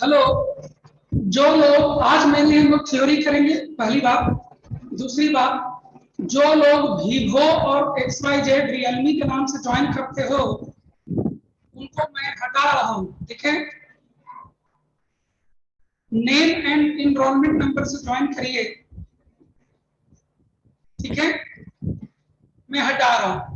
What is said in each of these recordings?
Hello. जो लोग आज मैंने हम लोग थ्योरी करेंगे, पहली बात। दूसरी बात, जो लोग वीवो और XYZ रियलमी के नाम से ज्वाइन करते हो उनको मैं हटा रहा हूं, ठीक है। नेम एंड इनरोलमेंट नंबर से ज्वाइन करिए, ठीक है। मैं हटा रहा हूं।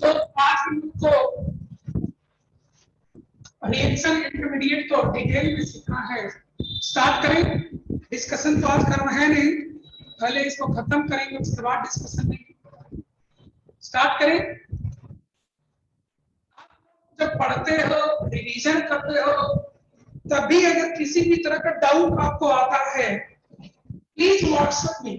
तो आज हमको रिएक्शन इंटरमीडिएट तो डिटेल में सीखना है। स्टार्ट करें। डिस्कशन तो आज करना है नहीं, पहले इसको खत्म करेंगे, उसके बाद डिस्कशन नहीं। स्टार्ट करें। जब पढ़ते हो, रिवीजन करते हो, तभी अगर किसी भी तरह का डाउट आपको आता है प्लीज व्हाट्सएप में,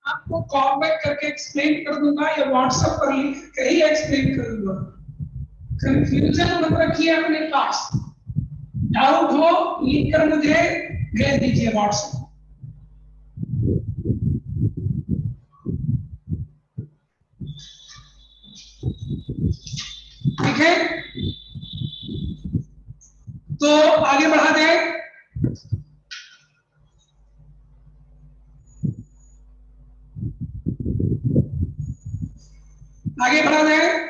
आपको कॉल बैक करके एक्सप्लेन कर दूंगा या व्हाट्सएप पर लिख के ही एक्सप्लेन कर दूंगा। कंफ्यूजन मत रखिए अपने पास, डाउट हो लिख कर मुझे भेज दीजिए व्हाट्सएप। ठीक है, तो आगे बढ़ा दें। आगे बढ़ा दें।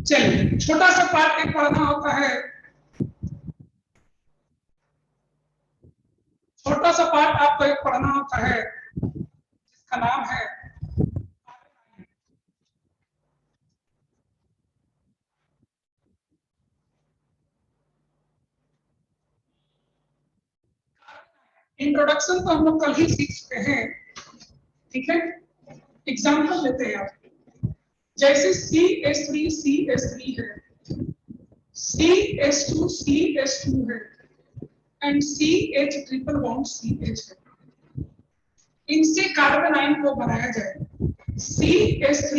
चलिए, छोटा सा पार्ट एक पढ़ना होता है, छोटा सा पार्ट आपको एक पढ़ना होता है जिसका नाम है इंट्रोडक्शन। तो हम लोग कल ही सीख चुके हैं, ठीक है। एग्जाम्पल लेते हैं आप, जैसे CH3 है, CH2 है and CH triple bond CH है। इनसे कार्बन आयन को बनाया जाए CH3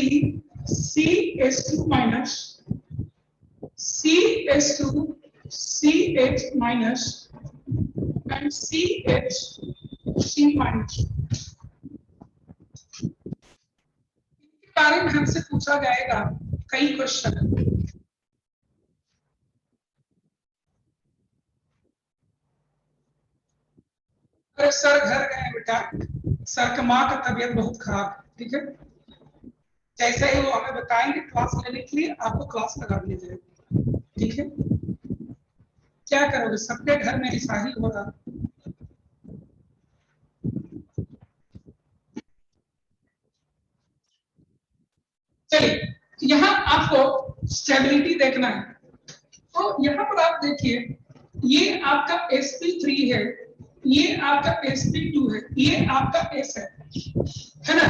CH2 minus CH2 CH minus and CH3 minus. इनके बारे में हमसे पूछा जाएगा कई क्वेश्चन। अरे सर घर गए बेटा, सर का माँ का तबीयत बहुत खराब है, ठीक है। जैसे ही वो हमें बताएंगे क्लास लेने के लिए, आपको क्लास लगा दिया जाएगा, ठीक है। क्या करोगे, सबके घर में ऐसा ही हो रहा। चलिए, यहाँ आपको स्टेबिलिटी देखना है, तो यहाँ पर आप देखिए, ये आपका sp3 है, ये आपका sp2 है, ये आपका s है ना।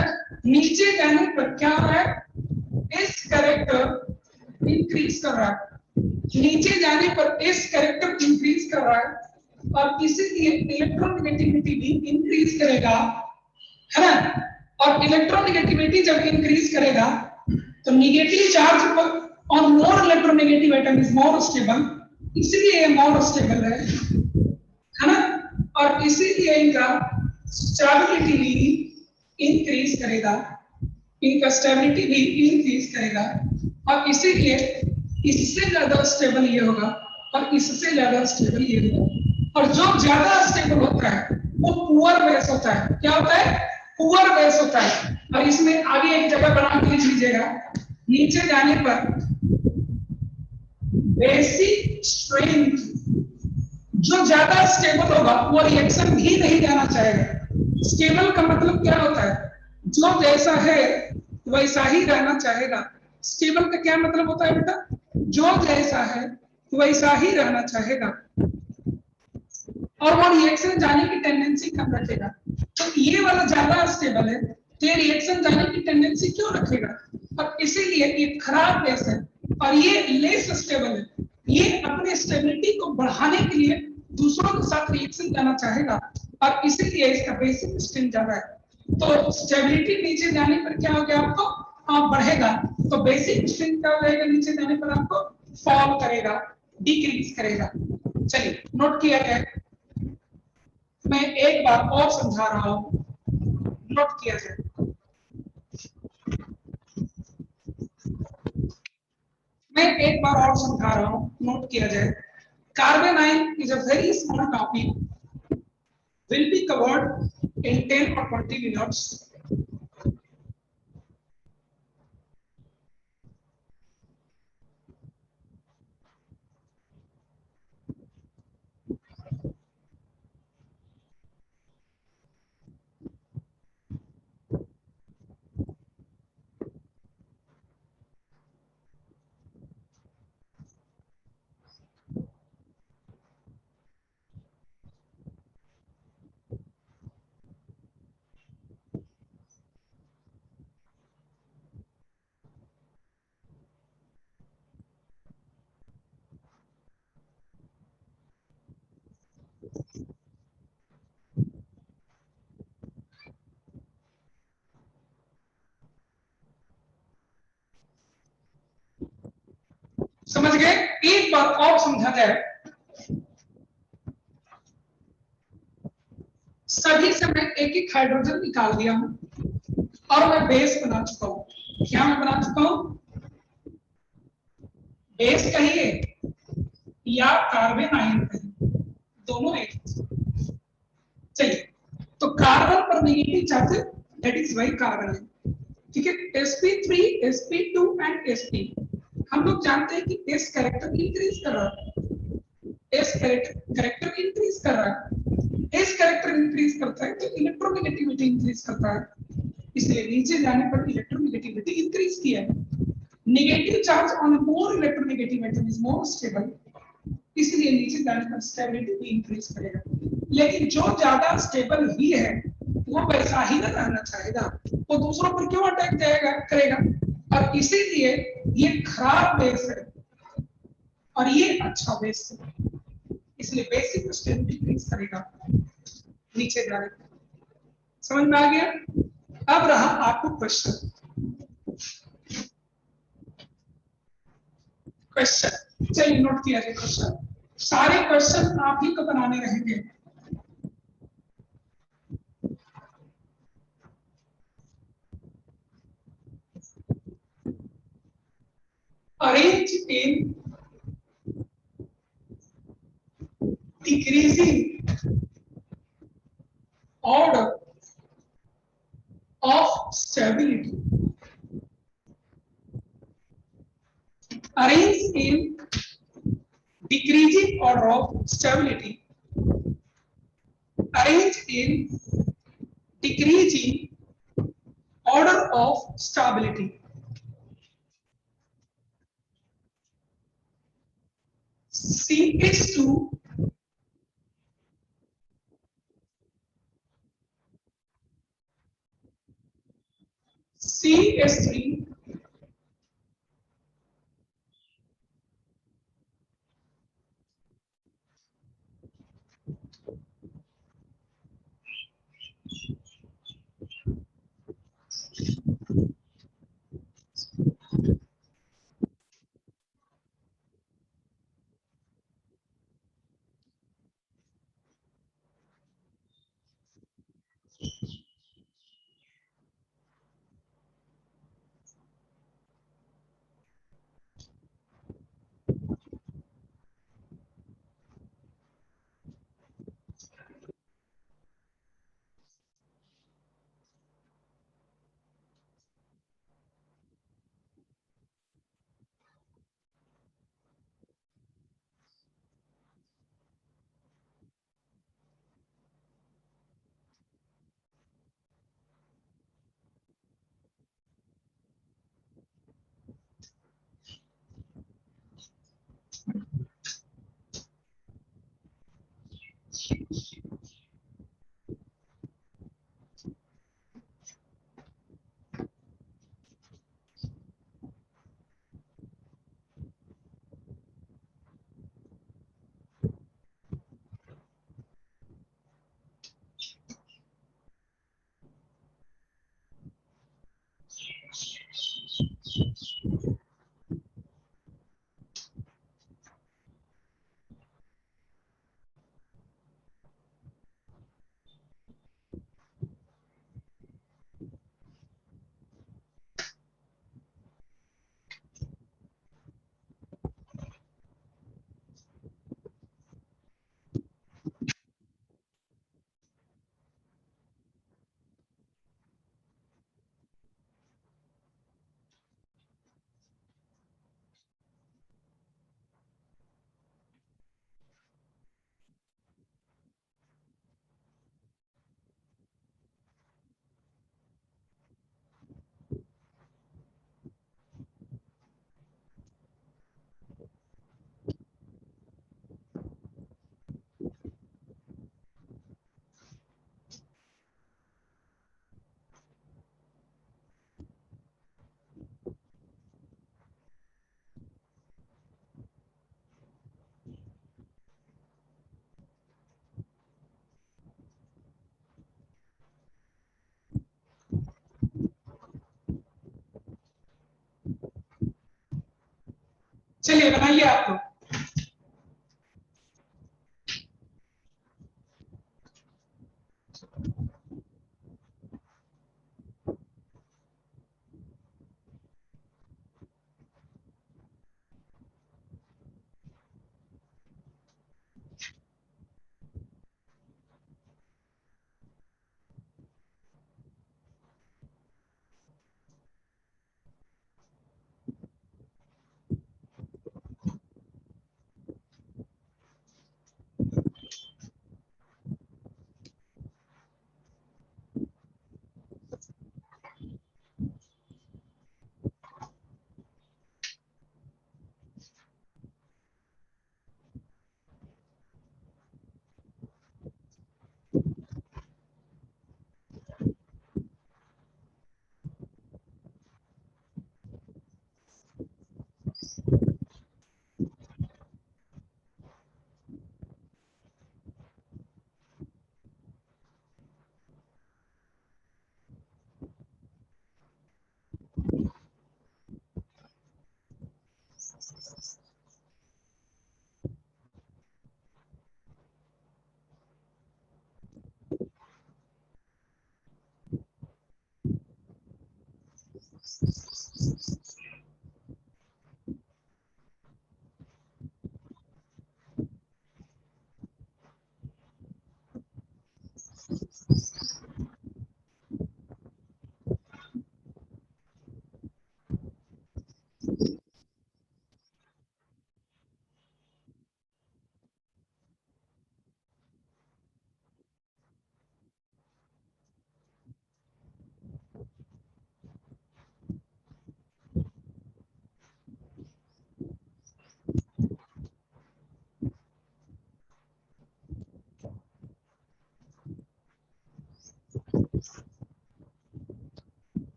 नीचे जाने पर क्या हो रहा है, s कैरेक्टर इंक्रीज कर रहा है, नीचे जाने पर s कैरेक्टर इंक्रीज कर रहा है और इसीलिए इलेक्ट्रोनेगेटिविटी भी इंक्रीज करेगा, है ना। और इलेक्ट्रोनेगेटिविटी जब इंक्रीज करेगा तो नेगेटिव चार्ज पर on more electronegative atom is more stable इसलिए ये मोर स्टेबल है ना, और इसीलिए इनका स्टेबिलिटी भी इंक्रीज करेगा, इनका स्टेबिलिटी भी इंक्रीज करेगा, और इसीलिए इससे ज्यादा स्टेबल ये होगा और इससे ज्यादा स्टेबल ये होगा। और जो ज्यादा स्टेबल होता है वो पुअर बेस होता है। क्या होता है? पुअर बेस होता है। और इसमें आगे एक जगह बना के लिख लीजिएगा, नीचे जाने पर बेसिक स्ट्रेंथ, जो ज्यादा स्टेबल होगा वो रिएक्शन भी नहीं जाना चाहेगा। स्टेबल का मतलब क्या होता है? जो जैसा है वैसा ही रहना चाहेगा। स्टेबल का क्या मतलब होता है बेटा? जो जैसा है वैसा ही रहना चाहेगा और वो रिएक्शन जाने की टेंडेंसी कम रखेगा। तो ये वाला ज्यादा स्टेबल है तो ये रिएक्शन जाने की टेंडेंसी क्यों रखेगा? और इसीलिए ये खराब बेस है। और ये लेस स्टेबल है, ये अपने स्टेबिलिटी को बढ़ाने के लिए दूसरों के साथ रिएक्शन जाना चाहेगा और इसीलिए इसका बेसिक स्ट्रेंथ ज्यादा है। तो स्टेबिलिटी नीचे जाने पर क्या हो गया आपको? बढ़ेगा। तो बेसिक स्ट्रेंथ क्या हो जाएगा? नीचे जाने पर आपको फॉल करेगा, डिक्रीज करेगा। चलिए नोट किया जाए, मैं एक बार और समझा रहा हूं, नोट किया जाए। मैं एक बार और समझा रहा हूं, नोट किया जाए। कार्बेनाइन is a very small topic, will be covered in 10 or 20 minutes. समझ गए? एक बार और समझा जाए। सभी से मैं एक एक हाइड्रोजन निकाल दिया हूं और मैं बेस बना चुका हूं। क्या मैं बना चुका हूं? बेस कहिए या कार्बेनाइन कहिए, दोनों एक। चलिए, तो कार्बन पर negative charge, that is why carbon है। ठीक है, sp3 sp2 एंड sp, हम लोग जानते हैं कि s कैरेक्टर इंक्रीज कर रहा है, s कैरेक्टर इंक्रीज कर रहा है, s कैरेक्टर इंक्रीज करता है तो इलेक्ट्रोनेगेटिविटी इंक्रीज करता है, इसलिए नीचे जाने पर इलेक्ट्रोनेगेटिविटी इंक्रीज किया है। Negative charge on more electronegative atom is more stable, इसलिए नीचे जाने पर स्टेबिलिटी भी इंक्रीज करेगा। लेकिन जो ज्यादा स्टेबल ही है वो वैसा ही ना रहना चाहेगा, वो दूसरों पर क्यों अटैक जाएगा करेगा। और इसीलिए ये खराब बेस है और ये अच्छा बेस है, इसलिए बेसिक स्टेबिलिटी इंक्रीज करेगा नीचे जाने पर। समझ में आ गया? अब रहा आपको क्वेश्चन। क्वेश्चन चलिए नोट किया जाए। क्वेश्चन, सारे क्वेश्चन आप ही को बनाने रहेंगे। Arrange in decreasing order of stability. Arrange in decreasing order of stability. Arrange in decreasing order of stability. CH2 CH3 चलिए बनाइए आप लोग।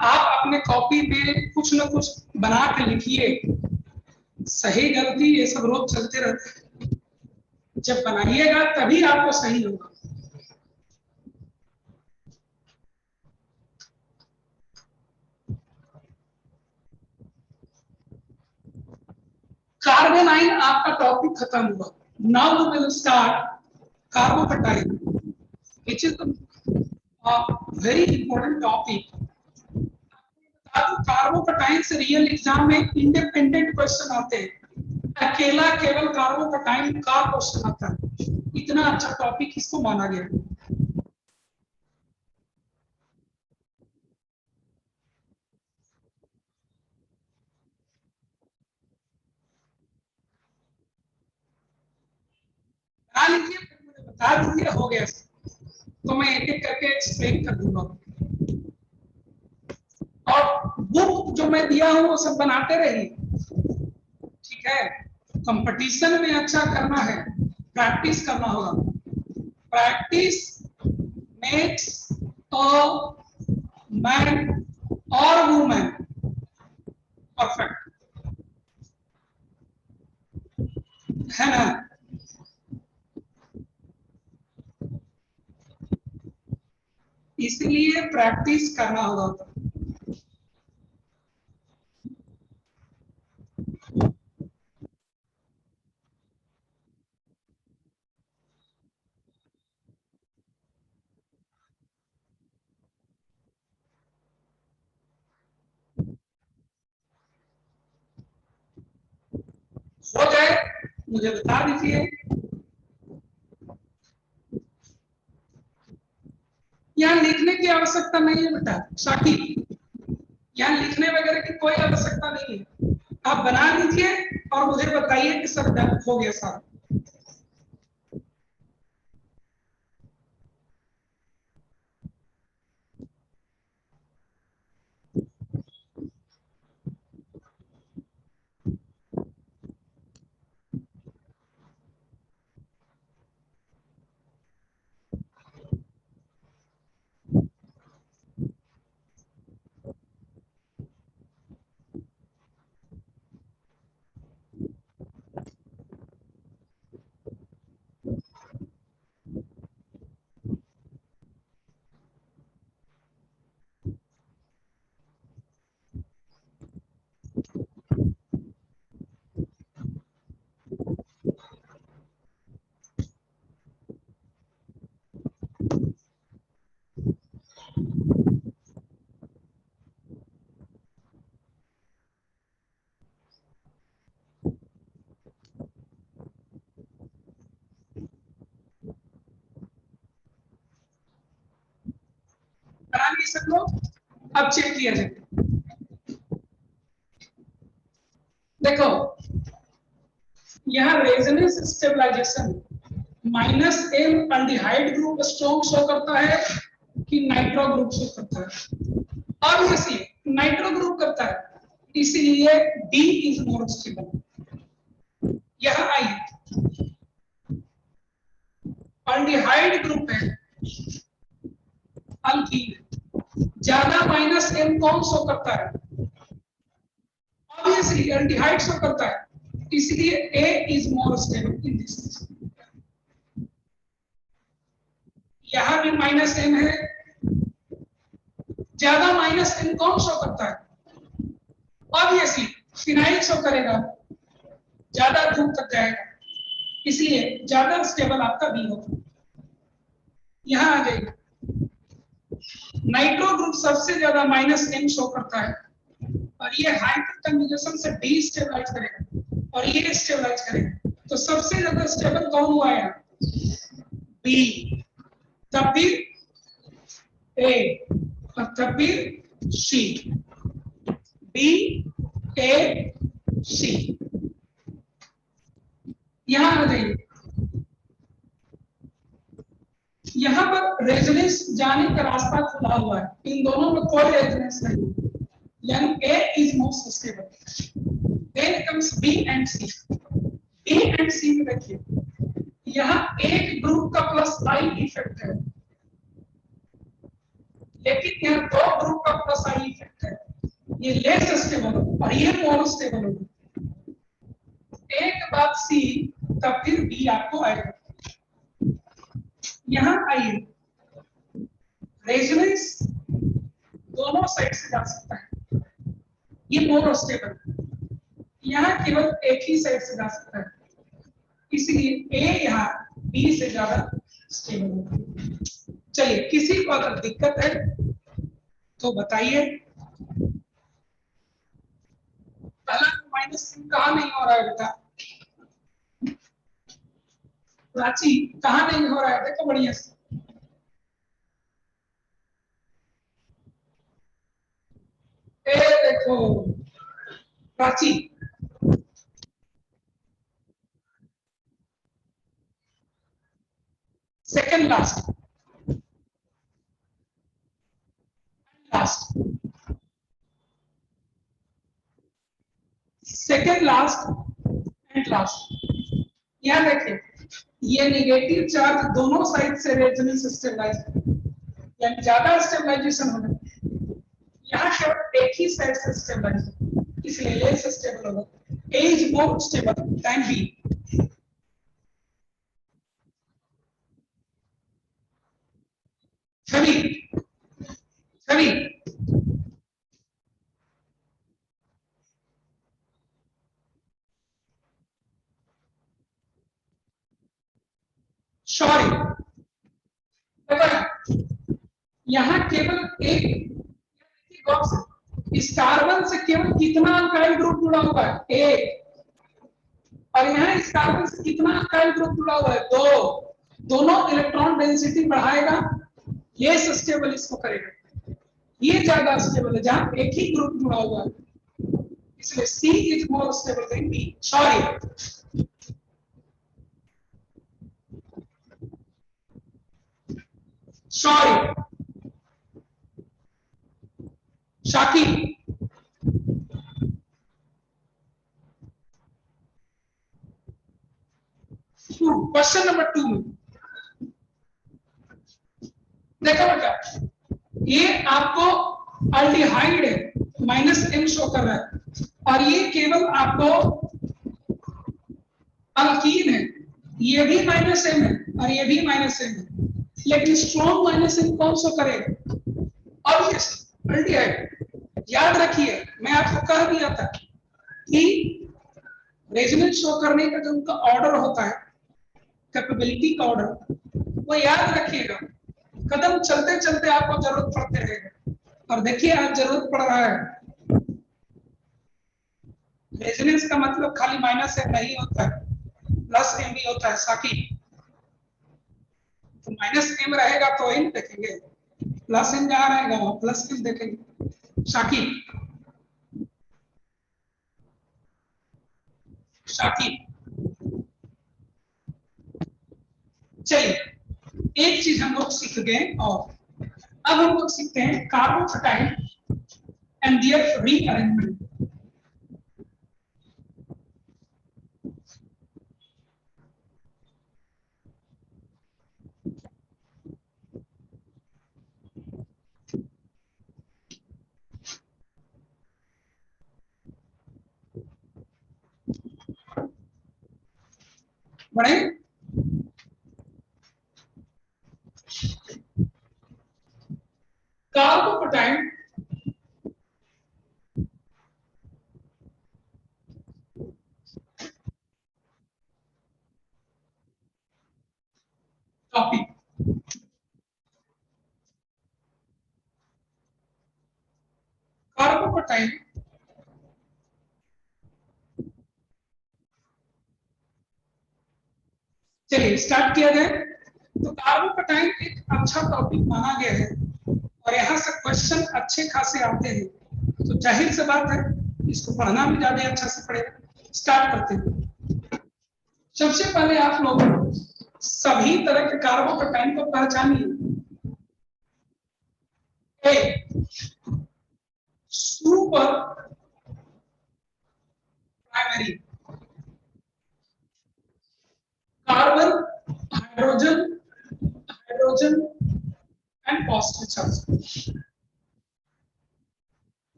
आप अपने कॉपी पे कुछ न कुछ बना के लिखिए। सही गलती ये सब रोज चलते रहते हैं, जब बनाइएगा तभी आपको सही होगा। कार्बोनाइन आपका टॉपिक खत्म हुआ। Now we will start carbocation, which is a very important topic। Carbocation से रियल एग्जाम में इंडिपेंडेंट क्वेश्चन आते हैं, अकेला केवल कार्बोकटाइन का क्वेश्चन आता है। इतना अच्छा टॉपिक इसको माना गया। बता लीजिए, फिर मुझे बता दीजिए हो गया, तो मैं एक एक करके एक्सप्लेन कर दूंगा। और बुक जो मैं दिया हूं वो सब बनाते रहिए, ठीक है। कंपटीशन में अच्छा करना है, प्रैक्टिस करना होगा। प्रैक्टिस मेक्स अ मैन और वुमन परफेक्ट, है ना। इसलिए प्रैक्टिस करना होगा। हो जाए मुझे बता दीजिए। यहाँ लिखने की आवश्यकता नहीं है बेटा साकी, यहाँ लिखने वगैरह की कोई आवश्यकता नहीं है। आप बना लीजिए और मुझे बताइए कि सर हो गया सारा। फ्लो अब चेक किया जाए। देखो यहाँ resonance stabilization -m aldehyde group strong show करता है कि नाइट्रो ग्रुप शो करता है? ऑब्वियसली नाइट्रो ग्रुप करता है, इसलिए D इज मोर स्टेबल। यहाँ आइए, अल्डिहाइड ग्रुप है, अल्कीन, ज्यादा -m कौन शो करता है? ऑब्वियसली एल्डिहाइड शो करता है, इसलिए A is more stable in this. यहां भी -m है, ज्यादा -m कौन शो करता है? ऑब्वियसली फिनाइल शो करेगा, ज्यादा धूप तक जाएगा, इसलिए ज्यादा स्टेबल आपका बी होगा। यहां आ जाइए, नाइट्रो ग्रुप सबसे ज्यादा -m शो करता है और ये हाइड्रोजन कंजुगेशन से डी स्टेबलाइज करेगा और ये स्टेबलाइज करेगा, तो सबसे ज्यादा स्टेबल कौन हुआ है? बी, तब फिर ए और तब फिर सी। बी ए सी। यहां आ जाइए, यहां पर रेजोनेंस जाने का रास्ता खुला हुआ है, इन दोनों में कोई रेजोनेंस नहीं, यानी A is most stable। Then comes B and C। A and C में देखिए, यहाँ एक ग्रुप का प्लस आई इफेक्ट है, लेकिन यहाँ दो ग्रुप का प्लस आई इफेक्ट है, ये लेस स्टेबल और ये मोर स्टेबल होगा। एक बात C, तब फिर B आपको आएगा। यहाँ आइए, रेजोनेंस दोनों साइड से जा सकता है, ये मोर स्टेबल, यहाँ केवल एक ही साइड से जा सकता है, इसलिए A यहाँ B से ज्यादा स्टेबल होगा। चलिए, किसी को अगर दिक्कत है तो बताइए। पहला -m कहाँ नहीं हो रहा है बेटा? प्राची कहाँ नहीं हो रहा है? देखो बढ़िया से, देखो Prachi, second last, second last and last. यहां देखिए, ये नेगेटिव चार्ज दोनों साइड से रेजोनेंस स्टेबलाइज, यानी ज्यादा स्टेबलाइजेशन होगा। यहाँ केवल एक ही साइड से स्टेबलाइज, इसलिए लेस स्टेबल होगा। A is more stable than B। Chhavi, Chhavi, sorry, यहाँ केवल एक बॉक्स, इस कार्बन से केवल कितना अल्काइल ग्रुप जुड़ा हुआ है? एक। और यहाँ इस कार्बन से कितना अल्काइल ग्रुप जुड़ा हुआ है? दो। दोनों इलेक्ट्रॉन डेंसिटी बढ़ाएगा, ये स्टेबल इसको करेगा, ये ज्यादा स्टेबल है जहां एक ही ग्रुप जुड़ा हुआ है, इसलिए C is more stable then B। Sorry, sorry शाकी, question number 2 में देखो बेटा, ये आपको अल्डिहाइड है, -m शो कर रहा है, और ये केवल आपको अल्कीन है, ये भी -m है और ये भी -m है, लेकिन स्ट्रॉन्ग -m कौन शो करेगा? Obviously aldehyde. याद रखिए, मैं आपको कह दिया था कि रेजोनेंस शो करने का जो उनका ऑर्डर होता है, कैपेबिलिटी का ऑर्डर, वो याद रखिएगा, कदम चलते चलते आपको जरूरत पड़ते रहेगा। और देखिए, आज जरूरत पड़ रहा है। रेजोनेंस का मतलब खाली -m नहीं होता है, +m भी होता है साकी। तो -m रहेगा तो ही देखेंगे। प्लस एन जहां रहेगा वहां प्लस एन देखेंगे। शाकिब, शाकिब, चलिए एक चीज हम लोग सीख गए और अब हम लोग सीखते हैं कार्बोकेटाइन एंड देयर रीअरेंजमेंट। बड़े कार्बोकेटाइन टॉपिक, कार्बोकेटाइन चलिए स्टार्ट किया जाए। तो कार्बोकेटाइन एक अच्छा टॉपिक माना गया है और यहाँ से क्वेश्चन अच्छे खासे आते हैं, तो जाहिर सी बात है इसको पढ़ना भी ज्यादा अच्छा से पड़ेगा। स्टार्ट करते हैं। सबसे पहले आप लोग सभी तरह के कार्बोकेटाइन को पहचानिए। Super primary carbon, hydrogen, hydrogen and positive charge.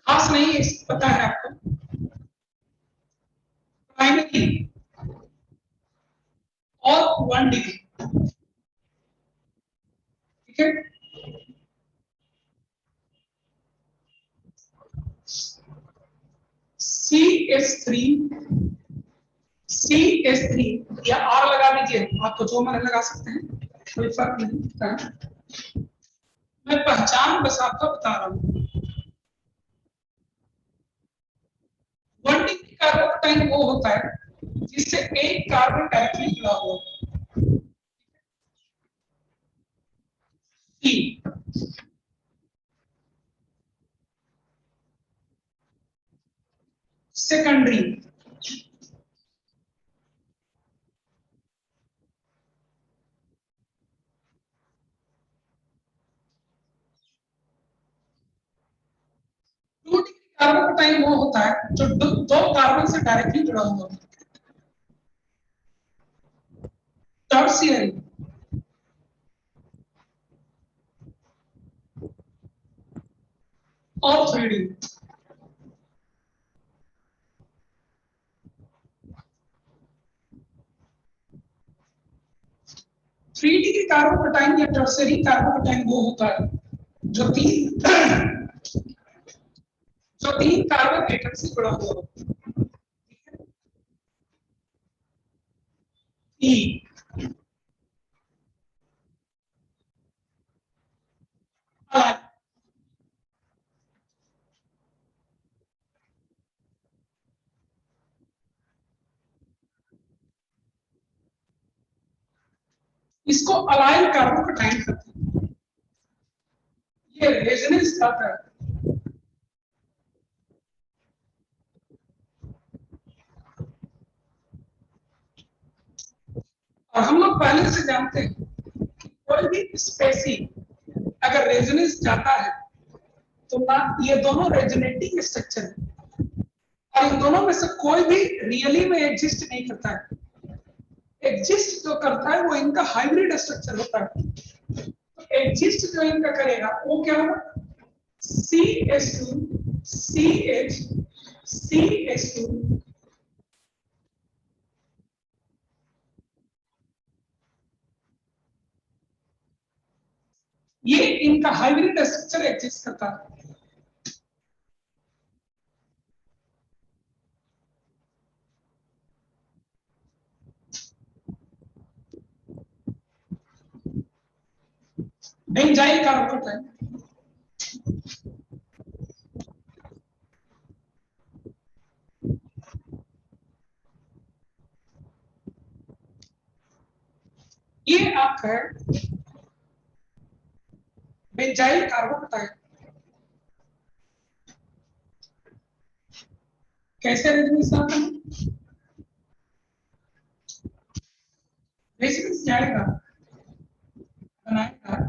खास नहीं है, पता है आपको। प्राइमरी और 1 डिग्री, ठीक है। CH3, CH3 या R लगा दीजिए, आपको जो मन लगा सकते हैं, कोई फर्क नहीं पड़ता। मैं पहचान बस आपको बता रहा हूँ। 1 डिग्री कार्बोकेटाइन वो होता है जिससे एक कार्बन डायरेक्टली जुड़ा हुआ सेकेंडरी, 2 डिग्री कार्बोकेटाइन वो होता है जो दो कार्बन से डायरेक्टली जुड़ा हुआ है। टर्शियरी, और 3 डिग्री। 3 डिग्री कार्बोकेटाइन या टर्शियरी कार्बोकेटाइन वो होता है जो तीन कार्बन एटम से जुड़ा हुआ होता है। इसको अलाइल कार्बोकेटाइन कहते हैं। ये रेजोनेंस जाता है। और हम लोग पहले से जानते हैं कि कोई भी स्पेसी अगर रेजोनेंस जाता है तो ना ये दोनों रेजोनेटिंग स्ट्रक्चर है और इन दोनों में से कोई भी रियली में एग्जिस्ट नहीं करता है। एग्जिस्ट जो करता है वो इनका हाइब्रिड स्ट्रक्चर होता है। तो एग्जिस्ट जो इनका करेगा वो क्या होगा, CH2 CH CH2 ये इनका हाइब्रिड स्ट्रक्चर एग्जिस्ट करता है। बेंजाइल कार्बोकेटाइन, ये आपका बेंजाइल कार्बोकेटाइन कैसे रेजोनेंस बनाएगा? रेजोनेंस जाएगा बनाएगा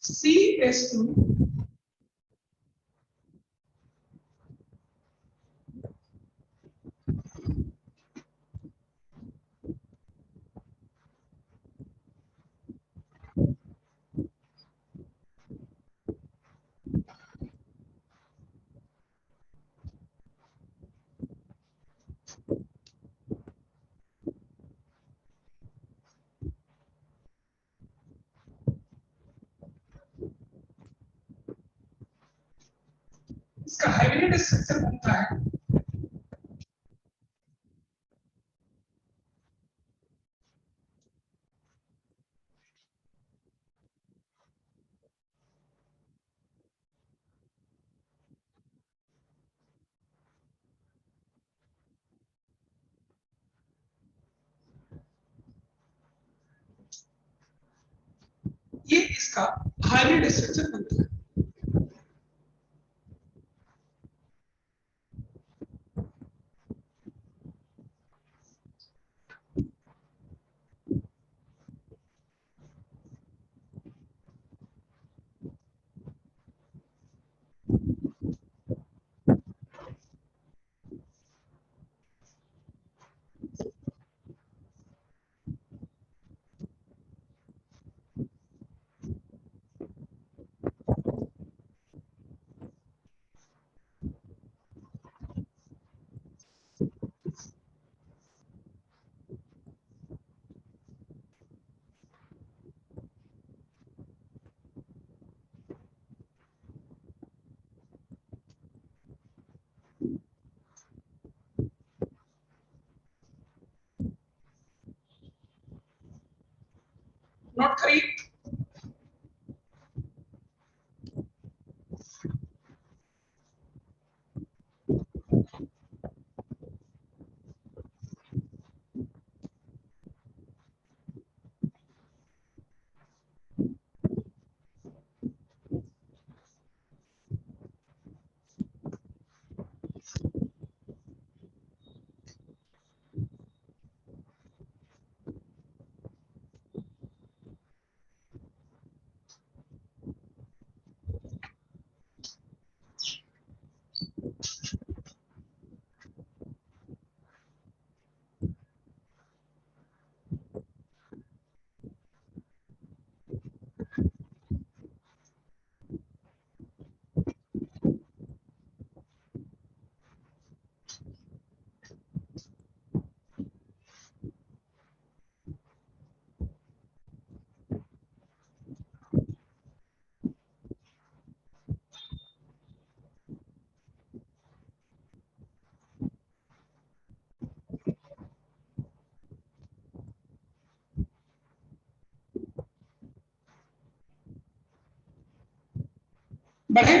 CS2 इसका हाइब्रिड स्ट्रक्चर बनता है ये इसका हाइब्रिड स्ट्रक्चर बनता है। Not correct. बढ़े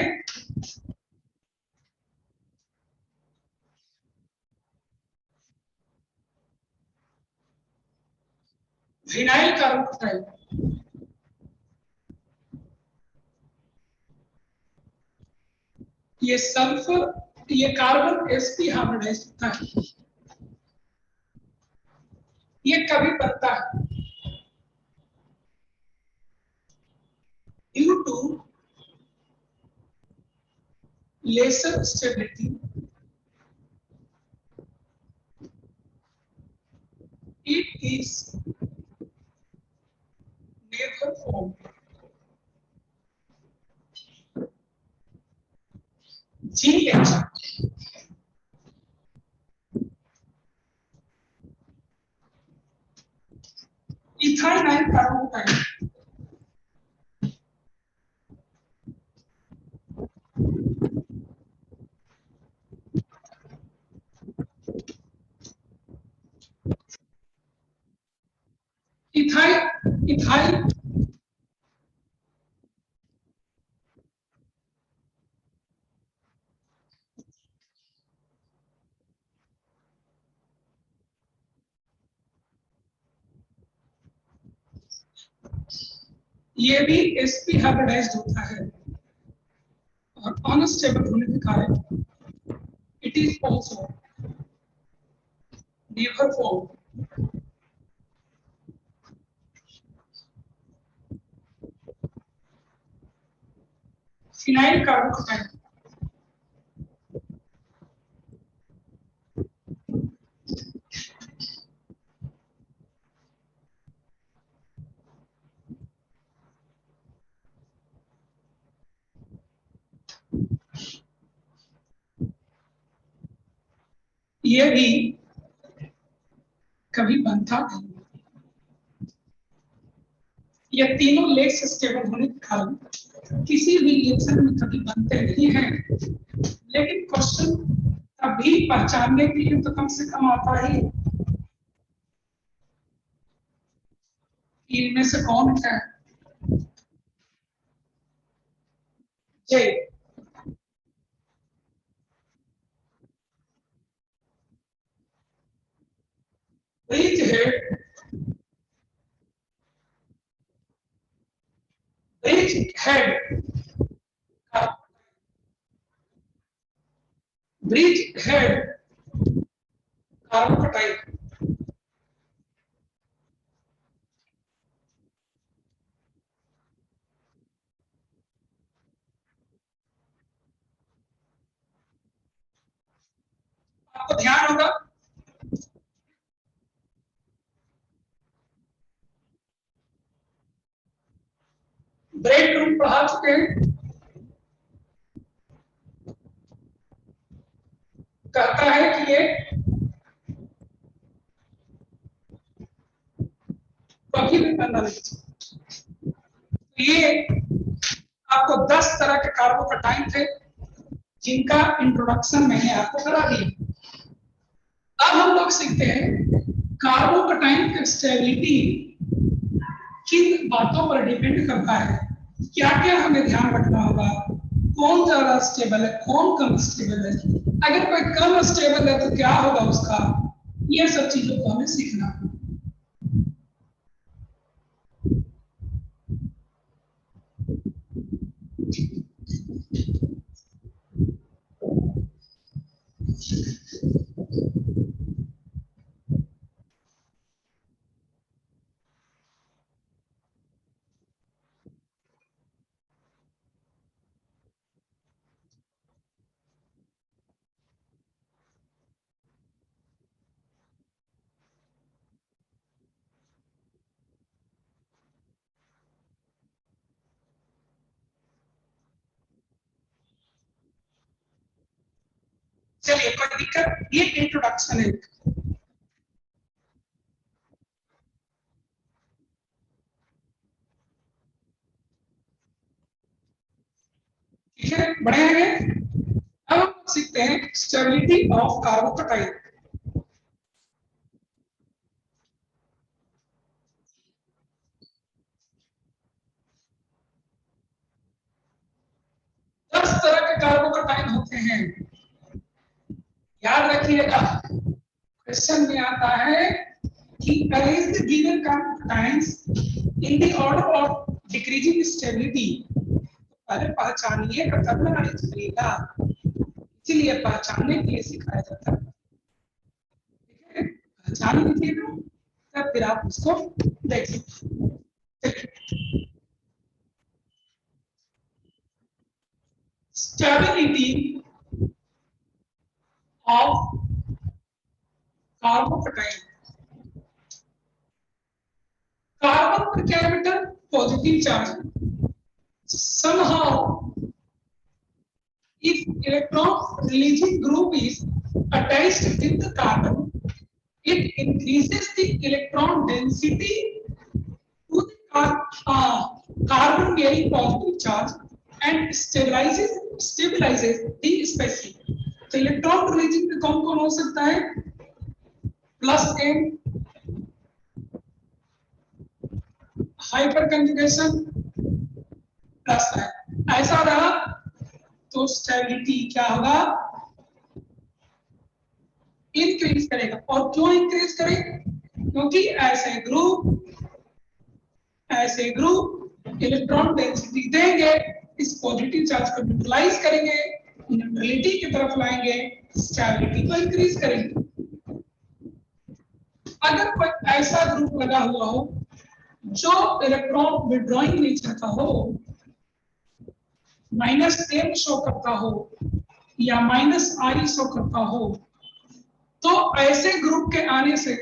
विनाइल कार्बोकेटाइन ये सल्फर ये कार्बन sp हाइब्रिडाइज होता है। ये कभी बनता है due to lesser stability it is never formed GH ethyl carbocation ethyl ethyl ये भी sp hybridized होता है और अनस्टेबल होने के कारण it is also never formed phenyl carbonation। ये भी कभी बनता नहीं। ये तीनों लेस स्टेबल होने के कारण किसी भी रिएक्शन में कभी बनते नहीं हैं, लेकिन क्वेश्चन अभी पहचानने के लिए तो कम से कम आता ही इनमें से कौन है जे। Bridge head, bridge head, bridge head carbocation. आपको ध्यान होगा ब्रेक रूल पढ़ा चुके हैं। कहता है कि ये कभी भी करना नहीं। ये आपको 10 तरह के कार्बोकटाइन थे जिनका इंट्रोडक्शन मैंने आपको करा दिया। अब हम लोग सीखते हैं कार्बोकटाइन की स्टेबिलिटी किन बातों पर डिपेंड करता है, क्या क्या हमें ध्यान रखना होगा, कौन ज्यादा स्टेबल है, कौन कम स्टेबल है, अगर कोई कम स्टेबल है तो क्या होगा उसका, ये सब चीजों को हमें सीखना है। चलिए कोई दिक्कत, ये इंट्रोडक्शन है। ठीक है, बढ़े आगे। अब हम सीखते हैं स्टेबिलिटी ऑफ कार्बोकटाइन। दस तरह के कार्बोकटाइन होते हैं, याद रखिएगा। क्वेश्चन में आता है कि arrange the given carbocations in the order of decreasing stability. पहले पहचानिए तब ना चलेगा, इसलिए पहचानने के लिए सिखाया जाता है। ठीक है, पहचान लीजिएगा तब फिर आप उसको देख सकते। Stability of कार्बोकटाइन। कार्बन पर क्या है बेटा, positive charge. somehow if electron releasing group is attached with the carbon, it increases the electron density to the carbon bearing positive charge and stabilizes the species। तो इलेक्ट्रॉन रिलीजिंग में कौन कौन हो सकता है, plus M, hyperconjugation, plus है, ऐसा रहा तो स्टेबिलिटी क्या होगा, इंक्रीज करेगा। और क्यों इंक्रीज करेगा, क्योंकि ऐसे ग्रुप इलेक्ट्रॉन डेंसिटी देंगे, इस पॉजिटिव चार्ज को न्यूट्रलाइज करेंगे, न्यूट्रलिटी की तरफ लाएंगे, स्टेबिलिटी को इंक्रीज करेंगे। अगर कोई ऐसा ग्रुप लगा हुआ हो जो इलेक्ट्रॉन विड्रॉइंग नेचर का हो, -10 शो करता हो या -I शो करता हो, तो ऐसे ग्रुप के आने से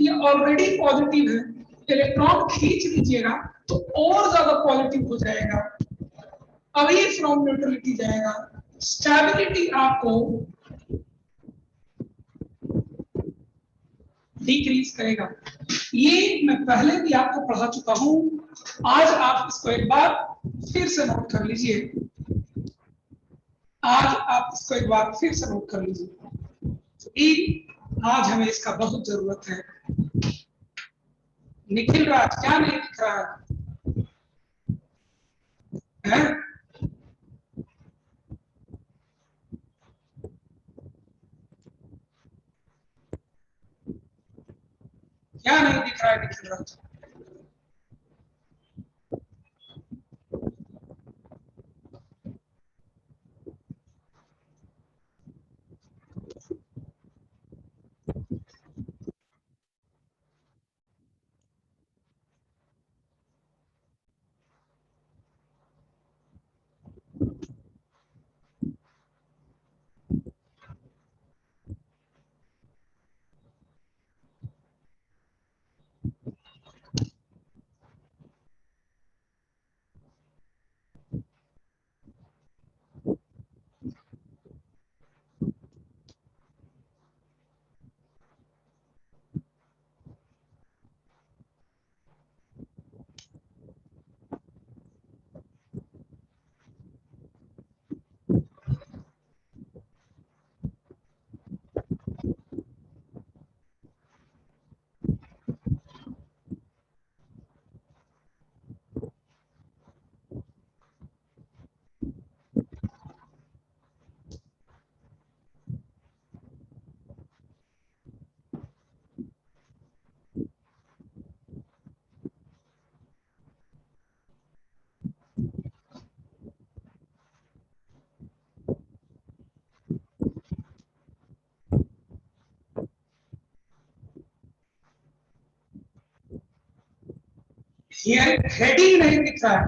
ये ऑलरेडी पॉजिटिव है, इलेक्ट्रॉन खींच लीजिएगा तो और ज्यादा पॉजिटिव हो जाएगा, अवे फ्रॉम न्यूट्रलिटी जाएगा, स्टेबिलिटी आपको डिक्रीज करेगा। ये मैं पहले भी आपको पढ़ा चुका हूं, आज आप इसको एक बार फिर से नोट कर लीजिए, आज आप इसको एक बार फिर से नोट कर लीजिए, आज हमें इसका बहुत जरूरत है। निखिल राज, क्या नहीं दिख रहा है? क्या नहीं दिख रहा है निखिल राज? ये हेडिंग नहीं दिख रहा है,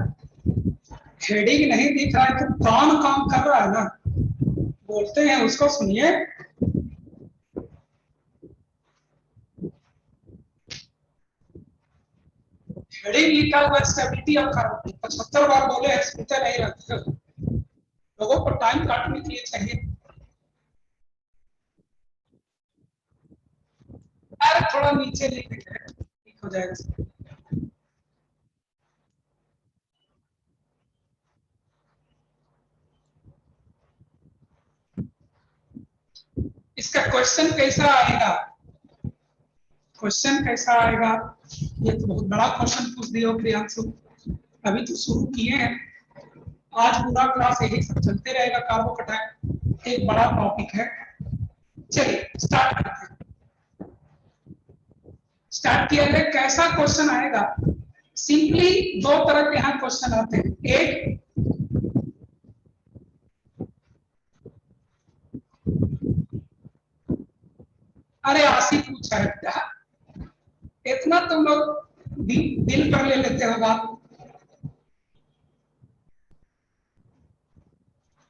हेडिंग नहीं दिख रहा है तो कान काम कर रहा है ना, बोलते हैं उसको सुनिए। हेडिंग लिखा हुआ स्टेबिलिटी ऑफ कार्बन, 75 बार बोले हैं, सुनते नहीं रहते, लोगों को टाइम काटने के लिए चाहिए। अरे थोड़ा नीचे लिख देंगे, ठीक हो जाएगा। इसका क्वेश्चन कैसा आएगा? क्वेश्चन कैसा आएगा? ये तो बहुत बड़ा क्वेश्चन पूछ दिया प्रियांशु, अभी तो शुरू किए हैं, आज पूरा क्लास यही सब चलते रहेगा, कार्बोकटायन एक बड़ा टॉपिक है। चलिए स्टार्ट करते हैं। स्टार्ट किया जाए, कैसा क्वेश्चन आएगा? सिंपली दो तरह के यहाँ क्वेश्चन आते हैं, एक अरे आसिफ पूछा है, इतना तुम लोग दिल पर ले लेते हो बात,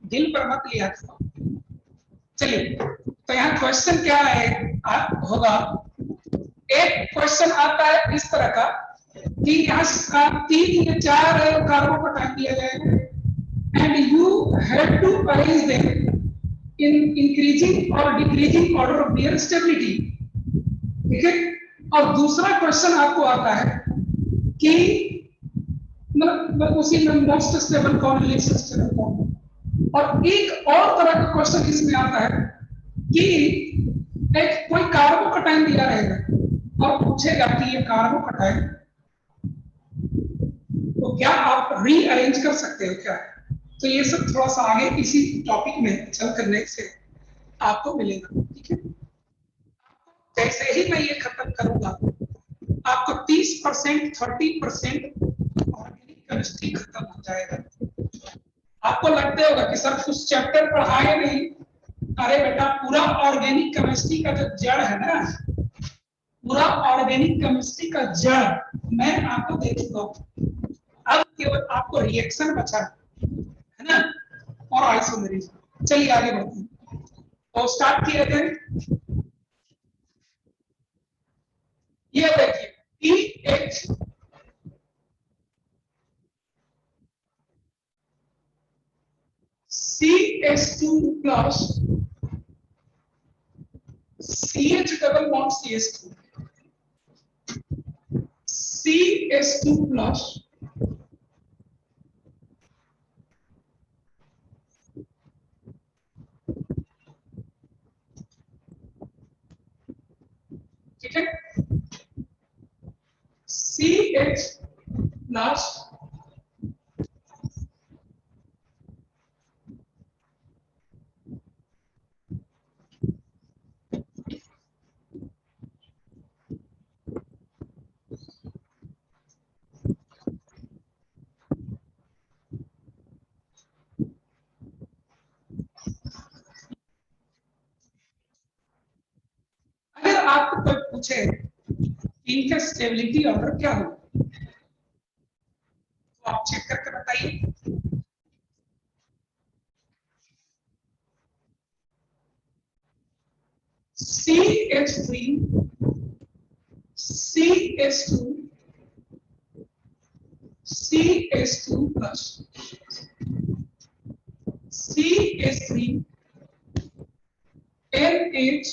दिल पर मत लिया करो। चलिए तो यहाँ क्वेश्चन क्या है होगा, एक क्वेश्चन आता है इस तरह का कि यहाँ 3 या 4 कार्बोकटायन दिए गए and you have to arrange them in increasing और decreasing order of their stability, ठीक है। और दूसरा क्वेश्चन आपको आता है कि मतलब उसी में मोस्ट स्टेबल कौन, लीस्ट स्टेबल कौन, और एक और तरह का क्वेश्चन इसमें आता है कि एक कोई कार्बोकटायन दिया रहेगा और पूछेगा कि ये कार्बोकटायन तो क्या आप रीअरेंज कर सकते हो क्या? तो ये सब थोड़ा सा आगे इसी टॉपिक में चल करने से आपको मिलेगा, ठीक है। जैसे ही मैं ये खत्म करूंगा, आपको 30%, 30% ऑर्गेनिक केमिस्ट्री खत्म हो जाएगा। आपको लगता होगा कि सर कुछ चैप्टर पढ़ाए नहीं, अरे बेटा पूरा ऑर्गेनिक केमिस्ट्री का जो जड़ है ना, पूरा ऑर्गेनिक केमिस्ट्री का जड़ मैं आपको दे चुका हूं। अब केवल आपको रिएक्शन बचा है ना, और आइसोमेरिज। चलिए आगे बढ़ते हैं। तो स्टार्ट किए थे, ये देखिए pH CH2 plus CH double bond CH2, CH2 plus ठीक है, CH प्लस अगर आपको कोई पूछे इनका स्टेबिलिटी ऑर्डर क्या हो, तो आप चेक करके बताइए। CH3 CH2 CH2 plus CH3 NH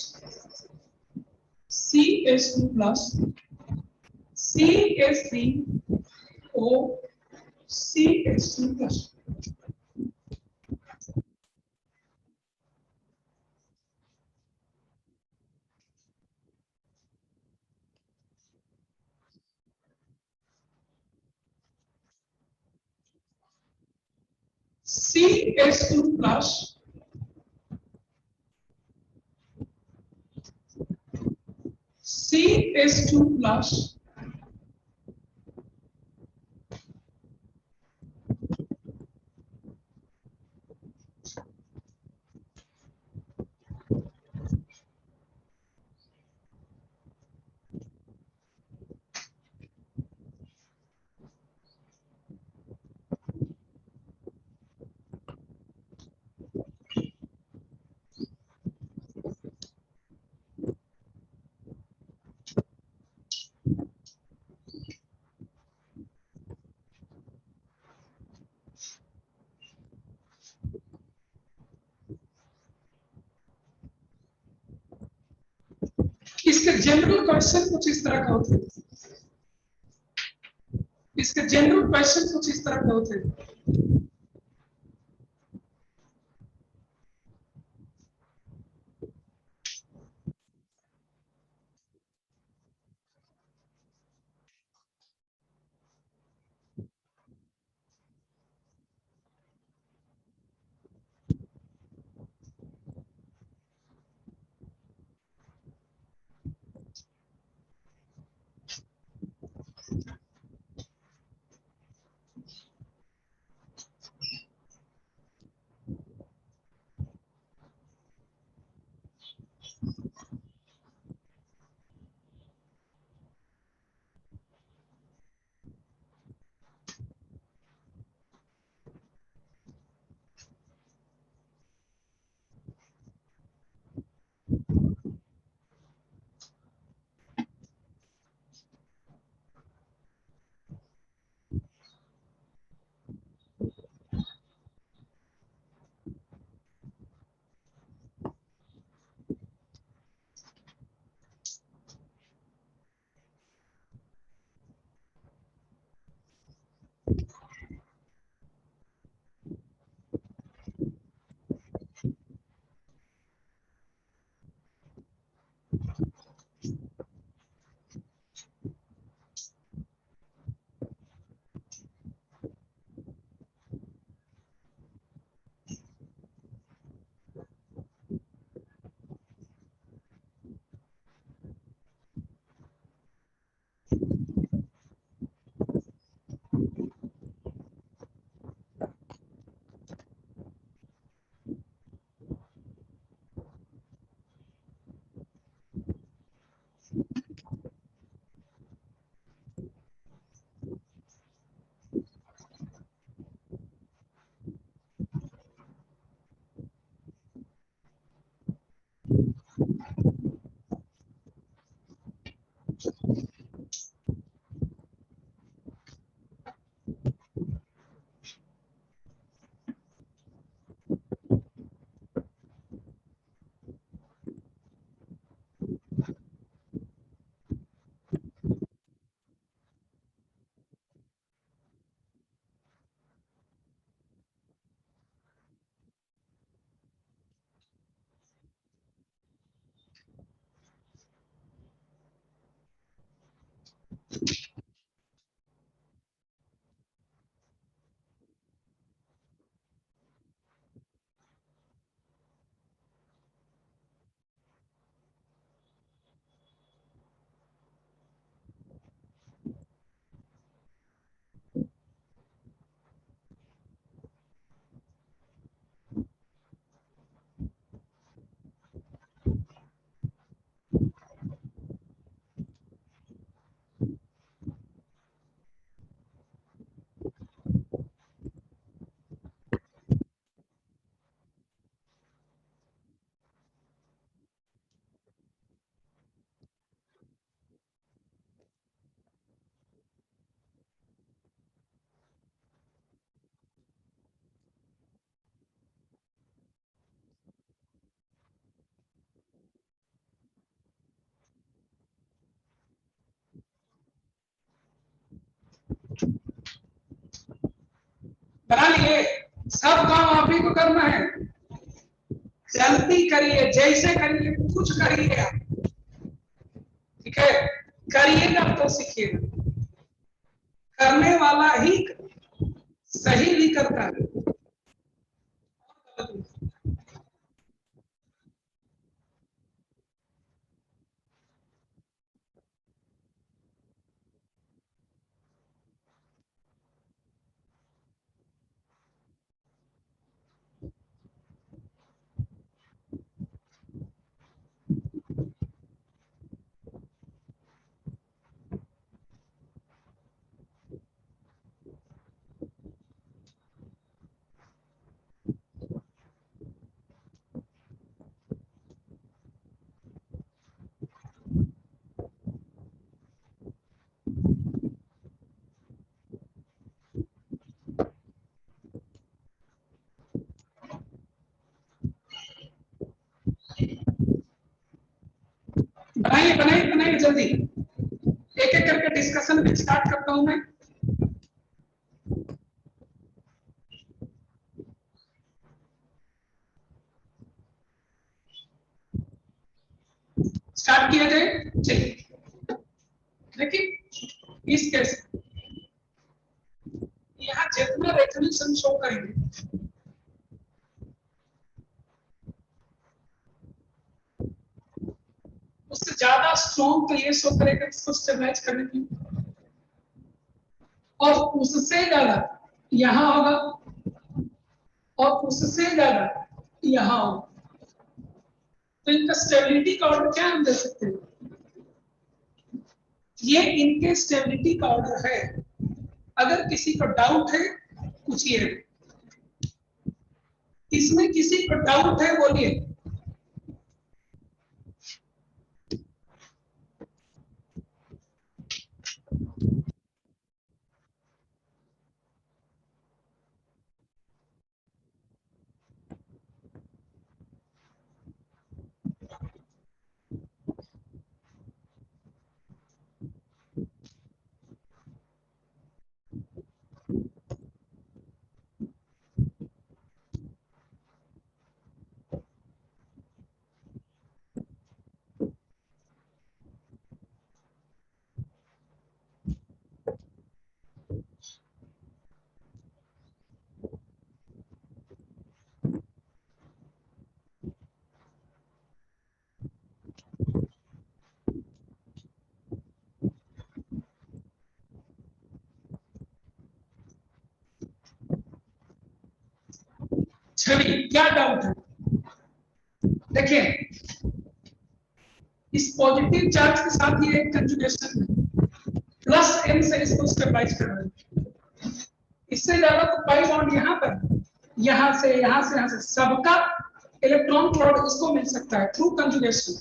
CH2 plus CH3O CH2 plus। CH2 plus CH2 plus इसके जनरल क्वेश्चन कुछ इस तरह का होते हैं, इसके जनरल क्वेश्चन कुछ इस तरह के होते हैं। बना लिए, सब काम आप ही को करना है, जल्दी करिए, जैसे करिए, कुछ करिए आप, ठीक है, करिएगा तो सीखिएगा, करने वाला ही सही भी करता है। बनाइए बनाइए बनाइए जल्दी, एक एक करके डिस्कशन भी स्टार्ट करता हूं मैं। स्टार्ट किया जाए, चलिए देखिए इस केस यहाँ जितना रेजोल्यूशन शो करेंगे उससे ज्यादा स्ट्रॉन्ग तो ये शो करेगा इसको स्टेबलाइज करने की, और उससे ज्यादा यहां होगा, और उससे ज्यादा यहां होगा, तो इनका स्टेबिलिटी का ऑर्डर क्या हम दे सकते हैं, ये इनके स्टेबिलिटी का ऑर्डर है। अगर किसी को डाउट है पूछिए, इसमें किसी को डाउट है बोलिए। छवि क्या डाउट है, देखिए इस पॉजिटिव चार्ज के साथ ये एक कंजुगेशन है, प्लस एन से इसको स्टेबलाइज कर रहे हैं, इससे ज्यादा तो पाई बॉन्ड यहाँ पर, यहाँ से यहाँ से यहाँ से सबका इलेक्ट्रॉन क्लाउड इसको मिल सकता है थ्रू कंजुगेशन,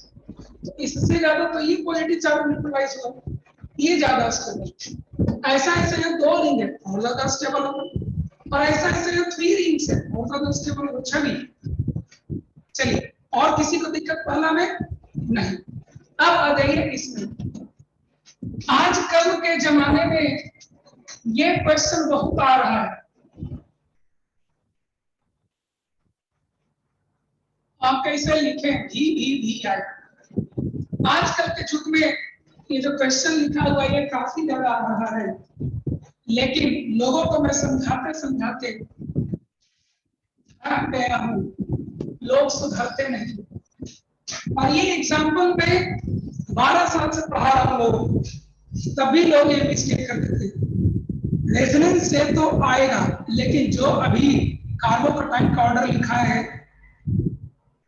तो इससे ज्यादा तो ये पॉजिटिव चार्ज न्यूट्रलाइज होगा, ये ज्यादा स्टेबल, ऐसा ऐसे यहाँ 2 रिंग है और ज्यादा स्टेबल होगा, और ऐसा ऐसे यहाँ 3 रिंग्स है और ज्यादा स्टेबल होगा। छवि चलिए, और किसी को दिक्कत पहला में नहीं। अब आ जाइए इसमें, आजकल के जमाने में ये क्वेश्चन बहुत आ रहा है, आप कैसे लिखें भी आए, आजकल के युग में ये जो क्वेश्चन लिखा हुआ है ये काफी ज्यादा आ रहा है, लेकिन लोगों को मैं समझाते समझाते थक गया हूँ, लोग सुधरते नहीं। और ये एग्जाम्पल में 12 साल से पढ़ा रहा हूँ लोगों को, तभी लोग ये मिस्टेक करते थे। रेजोनेंस से तो आएगा, लेकिन जो अभी कार्बोकटाइन का ऑर्डर लिखा है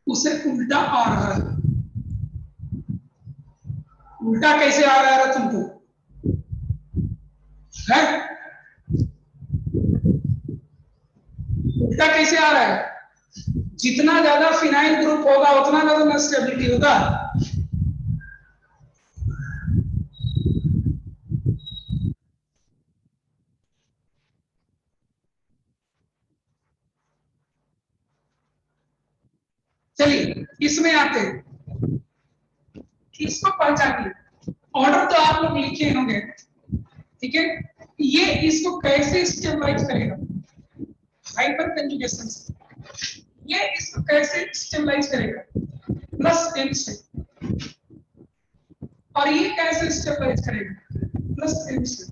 उसे उल्टा आ रहा है। उल्टा कैसे आ रहा है तुमको है? उल्टा कैसे आ रहा है? जितना ज्यादा फिनाइल ग्रुप होगा उतना ज्यादा स्टेबिलिटी होगा। चलिए इसमें आते हैं, इसको पहचानिए। ऑर्डर तो आप लोग लिखे होंगे, ठीक है? ये इसको कैसे स्टेबलाइज करेगा? हाइपर कंजुगेशन से। ये इसको कैसे स्टेबलाइज करेगा? प्लस एम से। और ये कैसे स्टेबलाइज करेगा? प्लस एम से।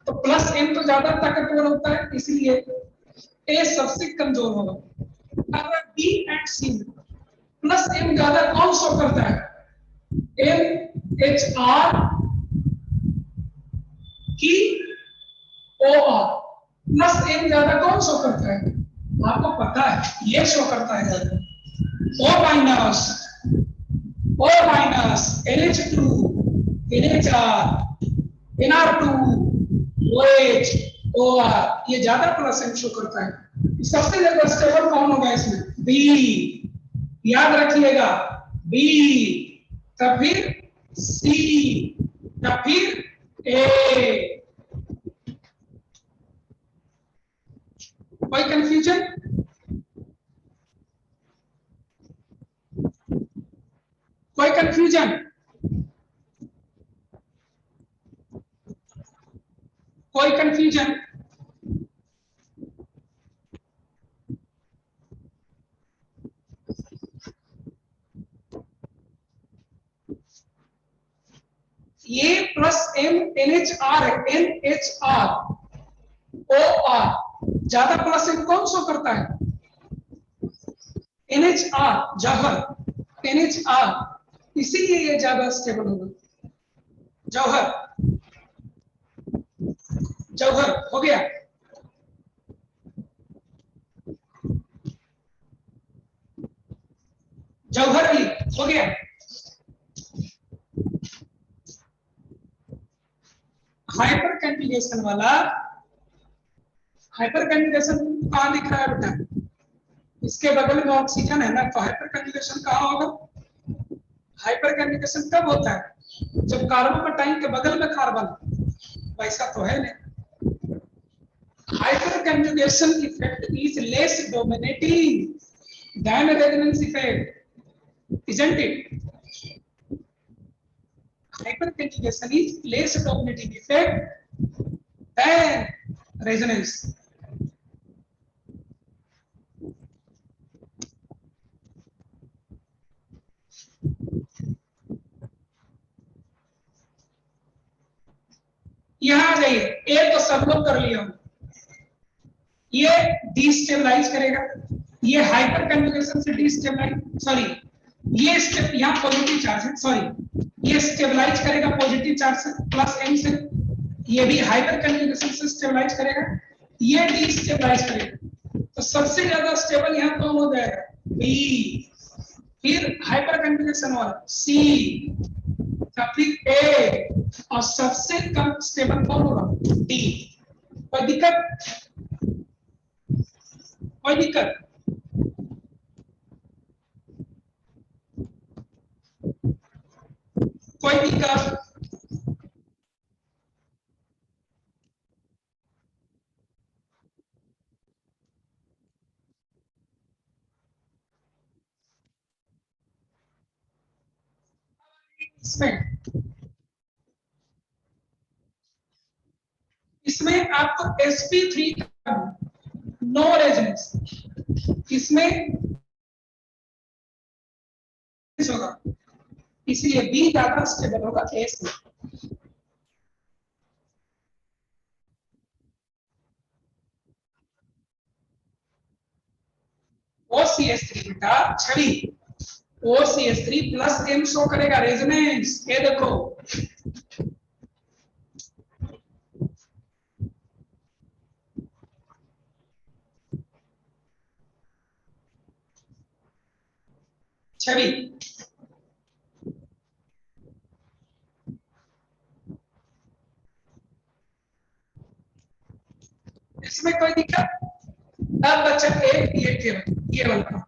तो प्लस एम तो ज्यादा ताकतवर होता है, इसलिए ए सबसे कमजोर होगा। अगर B and C plus M ज्यादा कौन शो करता है? एम एच आर की ओ आर। प्लस एम ज्यादा कौन शो करता है? आपको पता है, ये शो करता है ज्यादा O minus, O minus NH2 NHR NR2 OH OR, ये ज्यादा प्लस एम शो करता है। सबसे ज्यादा स्टेबल कौन होगा इसमें? बी। याद रखिएगा, बी, तब फिर सी, तब फिर ए। कोई कंफ्यूजन? कोई कंफ्यूजन? कोई कंफ्यूजन? ये प्लस एम NHR है, NHR OR ज्यादा प्लस एम कौन शो करता है? NHR जौहर, NHR, इसीलिए ये ज्यादा स्टेबल होगा। जौहर, जौहर हो गया। जौहर भी हो गया। हाइपर कंजुगेशन वाला, हाइपर कंजुगेशन कहां दिख रहा है बेटा? इसके बगल में ऑक्सीजन है ना, तो हाइपर कंजुगेशन कहां होगा? हाइपर कंजुगेशन कब होता है? जब कार्बोकटाइन के बगल में कार्बन, वैसा तो है नहीं। Hyperconjugation effect is less dominating than resonance effect, isn't it? Hyperconjugation is less dominating effect than resonance. यहां आ जाइए, ए तो सब लोग कर लिया, ये डिस्टेबलाइज करेगा, ये हाइपर कंजुगेशन से डिस्टेबलाइज, सॉरी ये स्टेप यहां पॉजिटिव चार्ज है, सॉरी ये स्टेबलाइज करेगा पॉजिटिव चार्ज से प्लस एम से, ये भी हाइपर कंजुगेशन से स्टेबलाइज करेगा, ये डिस्टेबलाइज करेगा। तो सबसे ज्यादा स्टेबल यहां कौन हो जाएगा? बी, फिर हाइपर कंजुगेशन वाला सी, फिर ए, और सबसे कम स्टेबल कौन होगा? डी। कोई दिक्कत? कोई दिक्कत? कोई दिक्कत? इसमें इसमें आपको sp3 नो रेजोनेंस, इसमें होगा इसलिए बी ज्यादा स्टेबल होगा ए से। OCH3 बेटा छवि, OCH3 प्लस M शो करेगा रेजोनेंस, ये देखो छवि। इसमें कोई दिक्कत? अब बच्चा ये वाला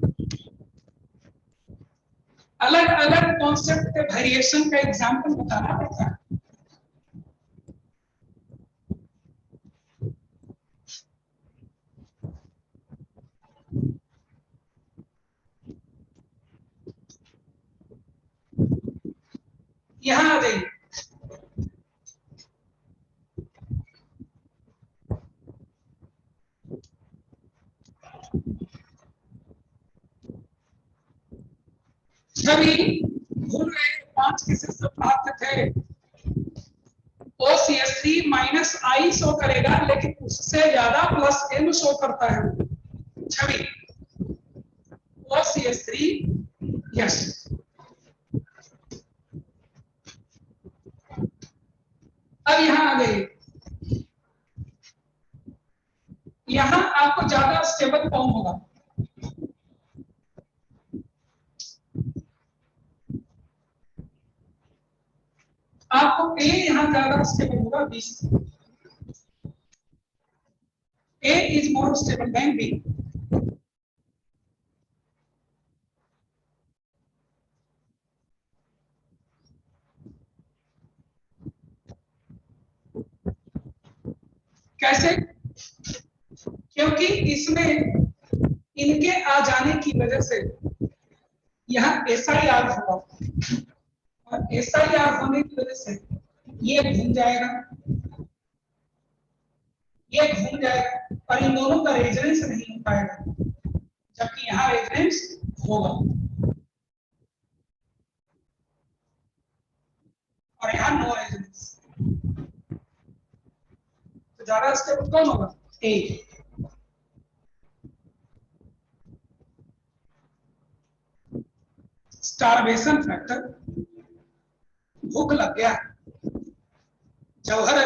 अलग अलग कॉन्सेप्ट के वेरिएशन का एग्जांपल बताना पड़ता है। यहां आ जाइए, छवि भूल गए 5 किसी से प्राप्त थे। OCH3 माइनस आई शो करेगा, लेकिन उससे ज्यादा प्लस M शो करता है छवि। OCH3 yes. अब यहां आ गए, यहां आपको ज्यादा स्टेबल फॉर्म होगा। आपको ए यहां ज्यादा स्टेबल होगा, बी से। A is more stable than B. कैसे? क्योंकि इसमें इनके आ जाने की वजह से यहाँ SIR होगा, और SIR होने की वजह से ये घूम जाएगा, ये घूम जाएगा, और इन दोनों का रेजोनेंस नहीं हो पाएगा, जबकि यहाँ रेजोनेंस होगा, और यहाँ नो रेजोनेंस। तो ज्यादा स्टेबल कौन होगा? ए। स्टारवेशन फैक्टर, भूख लग गया, जौहर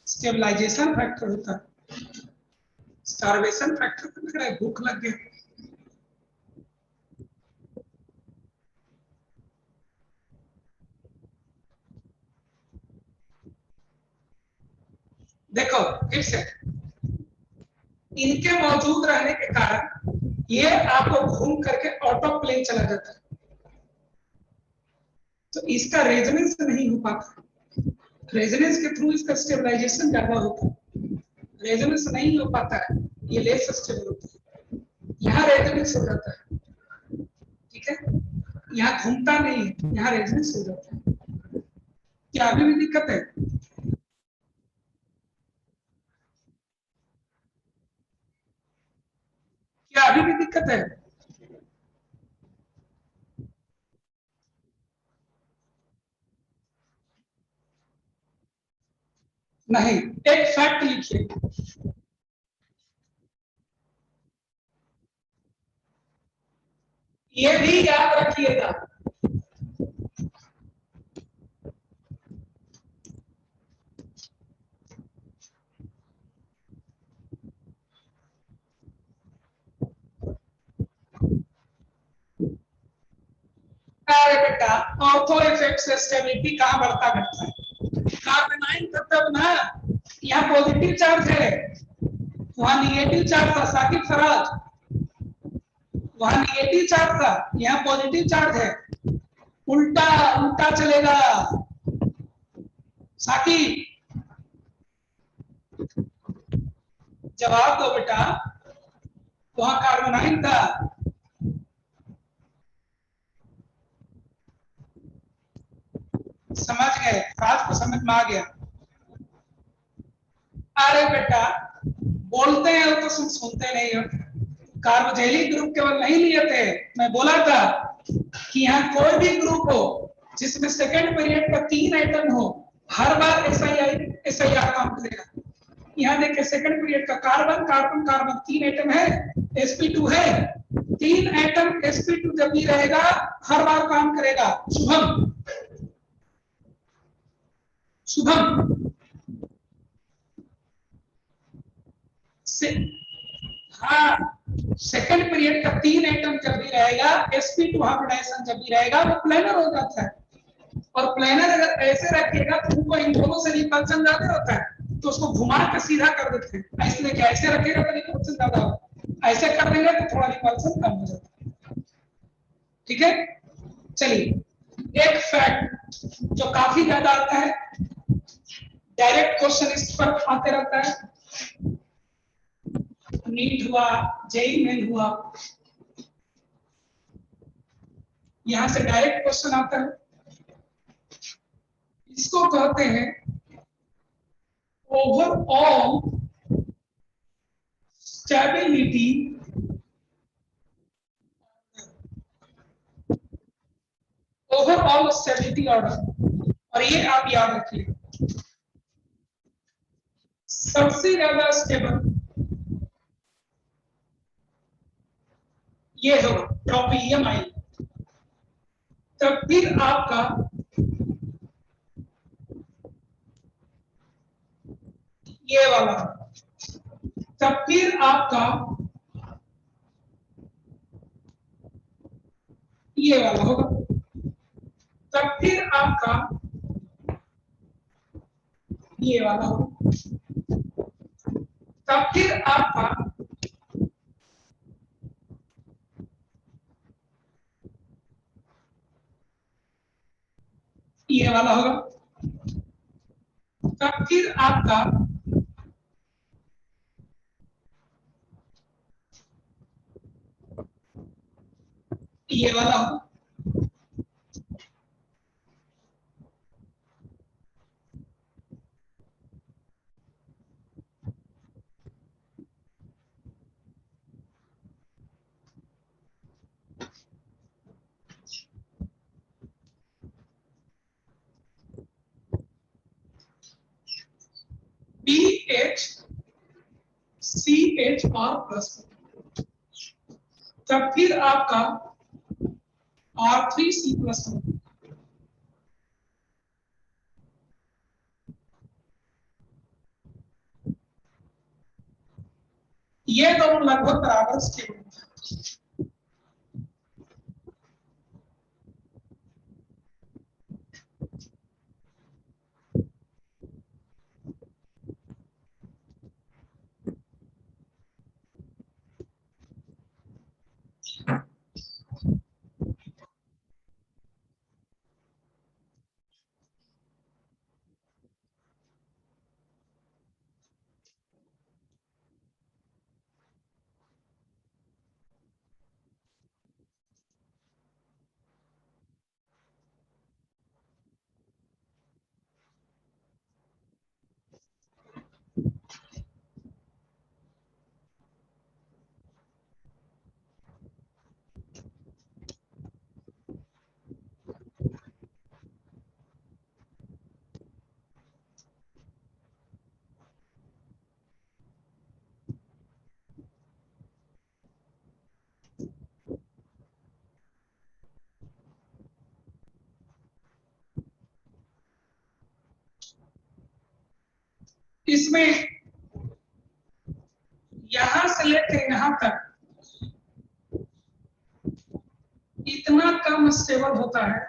स्टेबलाइजेशन फैक्टर होता है, स्टारवेशन फैक्टर तो लग रहा है भूख लग गया। देखो फिर से, इनके मौजूद रहने के कारण ये आपको घूम करके आउट ऑफ प्लेन चला जाता है, तो इसका रेजोनेंस नहीं हो पाता, रेजोनेंस के थ्रू इसका स्टेबलाइजेशन ज्यादा होता है, रेजोनेंस नहीं हो पाता है, ये लेस स्टेबल होता है, यहाँ रेजोनेंस हो जाता है, ठीक है, यहाँ घूमता नहीं है, यहाँ रेजोनेंस हो जाता है। क्या अभी भी दिक्कत है? क्या अभी भी दिक्कत है? नहीं, एक फैक्ट लिखिए, ये भी याद रखिएगा, अरे बेटा ऑर्थो इफेक्ट से स्टेबिलिटी कहां बढ़ता घटता है? कार्बोनाइन तत्व ना, यहाँ पॉजिटिव चार्ज है, वहां निगेटिव चार्ज था, साकिब फराज, वहां निगेटिव चार्ज था, यहाँ पॉजिटिव चार्ज है, उल्टा उल्टा चलेगा साकिब, जवाब दो बेटा, वहां कार्बोनाइन था, समझ गए? राज को समझ में आ गया? अरे बेटा बोलते हैं तो सुनते नहीं हो, कार्बोक्सिलिक ग्रुप केवल नहीं लिए थे, मैं बोला था कि यहाँ कोई भी ग्रुप हो जिसमें सेकंड पीरियड का 3 आइटम हो, हर बार SIR काम करेगा। यहाँ देखिए सेकंड पीरियड का कार्बन कार्बन कार्बन 3 आइटम है, sp2 है, 3 आइटम sp2 जब भी रहेगा हर बार काम करेगा। शुभम शुभम से हाँ, सेकंड पीरियड का 3 आइटम जब भी रहेगा, sp2 हाइब्रिडाइजेशन जब भी रहेगा वो प्लेनर हो जाता है। और प्लेनर अगर ऐसे रखेगा तो उनको इन दोनों से रिपल्सन ज्यादा होता है, तो उसको घुमा के सीधा कर देते हैं। इसलिए कि ऐसे रखेगा तो रिपल्सन ज्यादा होगा, ऐसे कर देंगे तो थोड़ा रिपल्सन कम हो जाता है। ठीक है, चलिए एक फैक्ट जो काफी ज्यादा आता है, डायरेक्ट क्वेश्चन इस पर आते रहता है, नीट हुआ, जेई मेन हुआ, यहां से डायरेक्ट क्वेश्चन आता है। इसको कहते हैं overall stability overall stability order. और ये आप याद रखिए, सबसे ज्यादा स्टेबल ये होगा ट्रोपिलियम आइल, तब फिर आपका ये वाला, तब फिर आपका ये वाला होगा, तब फिर आपका ये वाला होगा, तब फिर आपका ये वाला होगा, तब फिर आपका ये वाला होगा। BHCHR प्लस, तब फिर आपका R3C प्लस होगा। ये दोनों लगभग बराबर स्टेबल होता है। इसमें यहां से लेकर यहां तक इतना कम स्टेबल होता है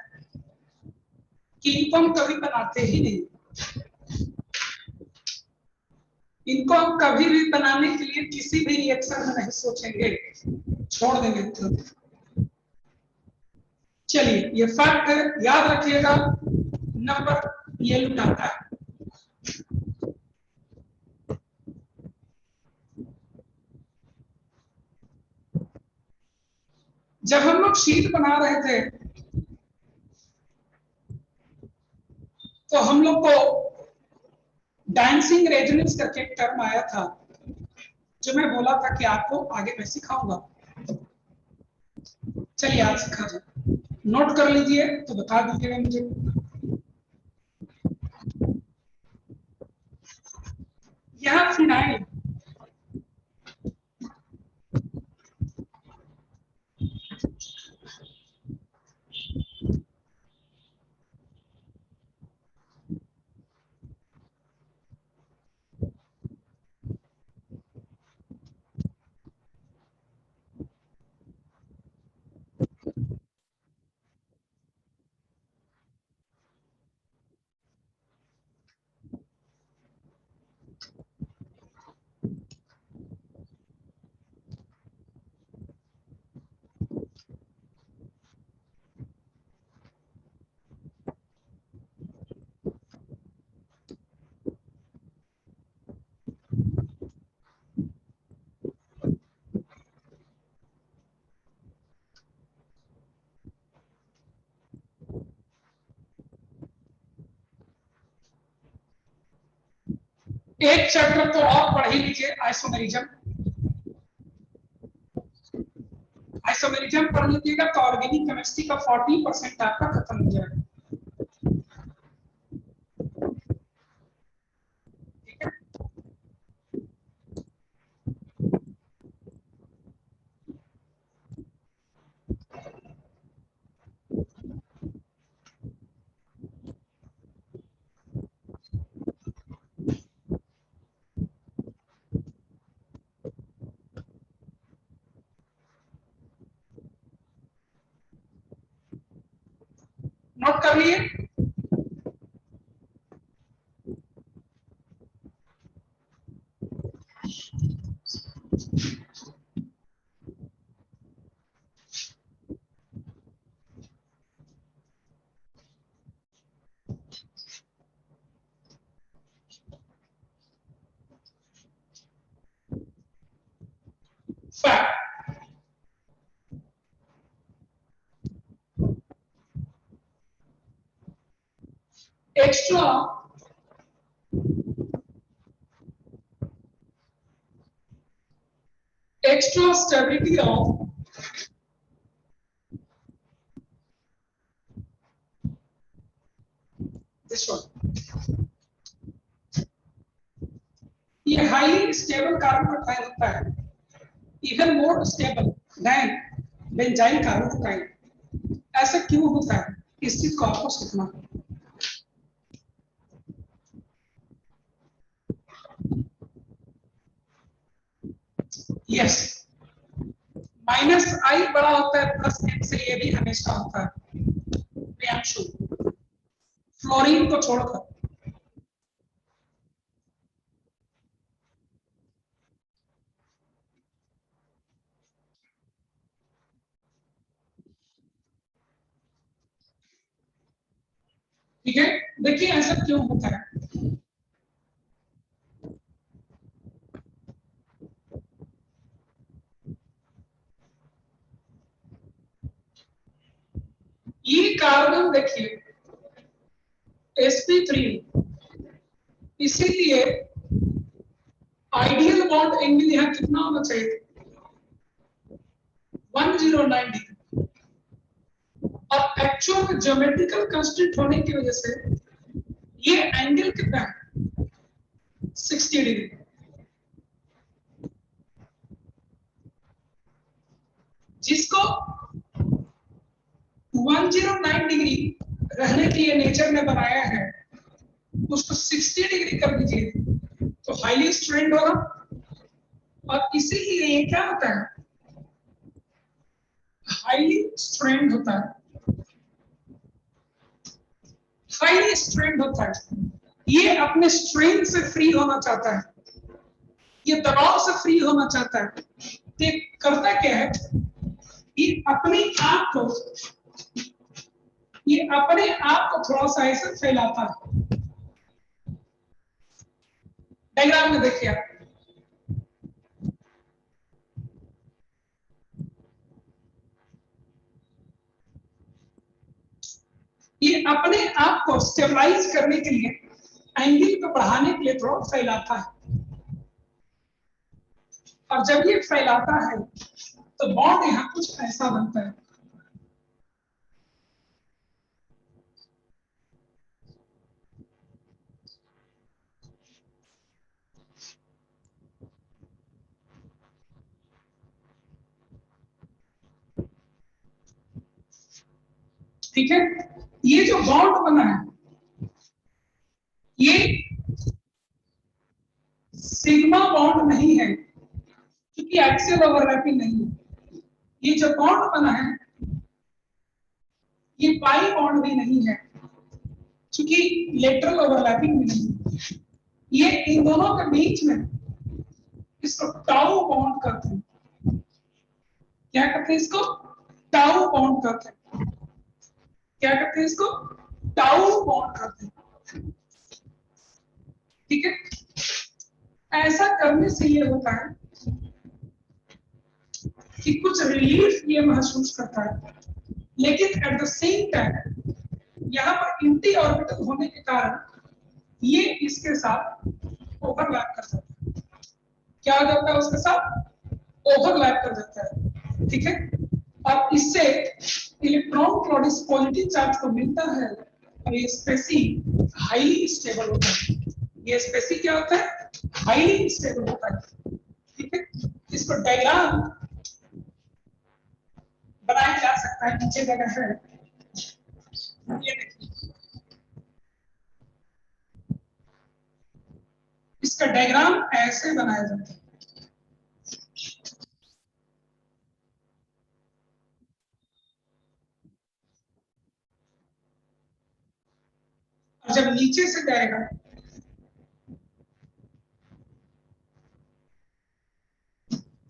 कि इनको हम कभी बनाते ही नहीं। इनको हम कभी भी बनाने के लिए किसी भी रिएक्शन में नहीं सोचेंगे, छोड़ देंगे तुरंत। चलिए ये फैक्ट याद रखिएगा, नंबर ये लुटाता है। जब हम लोग शीट बना रहे थे तो हम लोग को डांसिंग रेजोनेंस करके एक टर्म आया था, जो मैं बोला था कि आपको आगे मैं सिखाऊंगा। चलिए आज सिखा दो, नोट कर लीजिए तो बता दीजिएगा मुझे। यहाँ फिनाइल एक चैप्टर तो और पढ़ ही लीजिए, आइसोमेरिज्म। आइसोमेरिज्म पढ़ लीजिएगा तो ऑर्गेनिक केमिस्ट्री का 40% आपका खत्म हो जाएगा। ठीक है, नोट कर लिए। Fact, extra stability of this one, ये हाईली स्टेबल कार्बोकेटाइन होता है, even more stable then benzyl carbocation. ऐसा क्यों होता है, इस चीज को आपको सीखना है। यस, माइनस आई बड़ा होता है प्लस एन से, ये भी हमेशा होता है प्रियांशु, फ्लोरीन को छोड़कर। ठीक है, देखिए ऐसा क्यों होता है। ये कार्बन देखिए sp3, इसीलिए आइडियल बॉन्ड एंगल यहाँ कितना होना चाहिए, 109 डिग्री, और एक्चुअल में ज्योमेट्रिकल कांस्टेंट होने की वजह से ये एंगल कितना है, 60 डिग्री। जिसको 109 डिग्री रहने के लिए नेचर ने बनाया है, उसको 60 डिग्री कर दीजिए तो हाईली स्ट्रेन्ड होगा, और इसीलिए ये क्या होता है, हाईली स्ट्रेन्ड होता है, हाईली स्ट्रेन्ड होता है। ये अपने स्ट्रेन से फ्री होना चाहता है, ये दबाव से फ्री होना चाहता है, तो ये करता क्या है, ये अपने आप को थोड़ा सा ऐसे फैलाता है। डायग्राम में देखिए आप, ये अपने आप को स्टेबलाइज करने के लिए, एंगल को बढ़ाने के लिए थोड़ा फैलाता है। और जब ये फैलाता है तो बॉन्ड यहाँ कुछ ऐसा बनता है। ठीक है, ये जो बॉन्ड बना है ये सिग्मा बॉन्ड नहीं है क्योंकि एक्सियल ओवरलैपिंग नहीं है। ये जो बॉन्ड बना है ये पाई बॉन्ड भी नहीं है क्योंकि लेटरल ओवरलैपिंग भी नहीं है। ये इन दोनों के बीच में इसको टाउ बॉन्ड करते हैं। क्या करते हैं इसको? टाउ बॉन्ड करते हैं। क्या करते हैं इसको? टाउ बॉन्ड करते हैं। ठीक है, ऐसा करने से ये होता है कि कुछ रिलीफ ये महसूस करता है, लेकिन एट द सेम टाइम यहाँ पर इंटी ऑर्बिटल होने के कारण ये इसके साथ ओवरलैप कर सकता है। क्या हो जाता है उसके साथ? ओवरलैप कर जाता है। ठीक है, और इससे इलेक्ट्रॉन को पॉजिटिव चार्ज को मिलता है और ये स्पेसी हाईली स्टेबल होता है। ये स्पेसी क्या होता है? हाईली स्टेबल होता है। ठीक है, इसको डायग्राम बनाया जा सकता है, नीचे जगह है, ये देखिए इसका डायग्राम ऐसे बनाया जाता है। और जब नीचे से जाएगा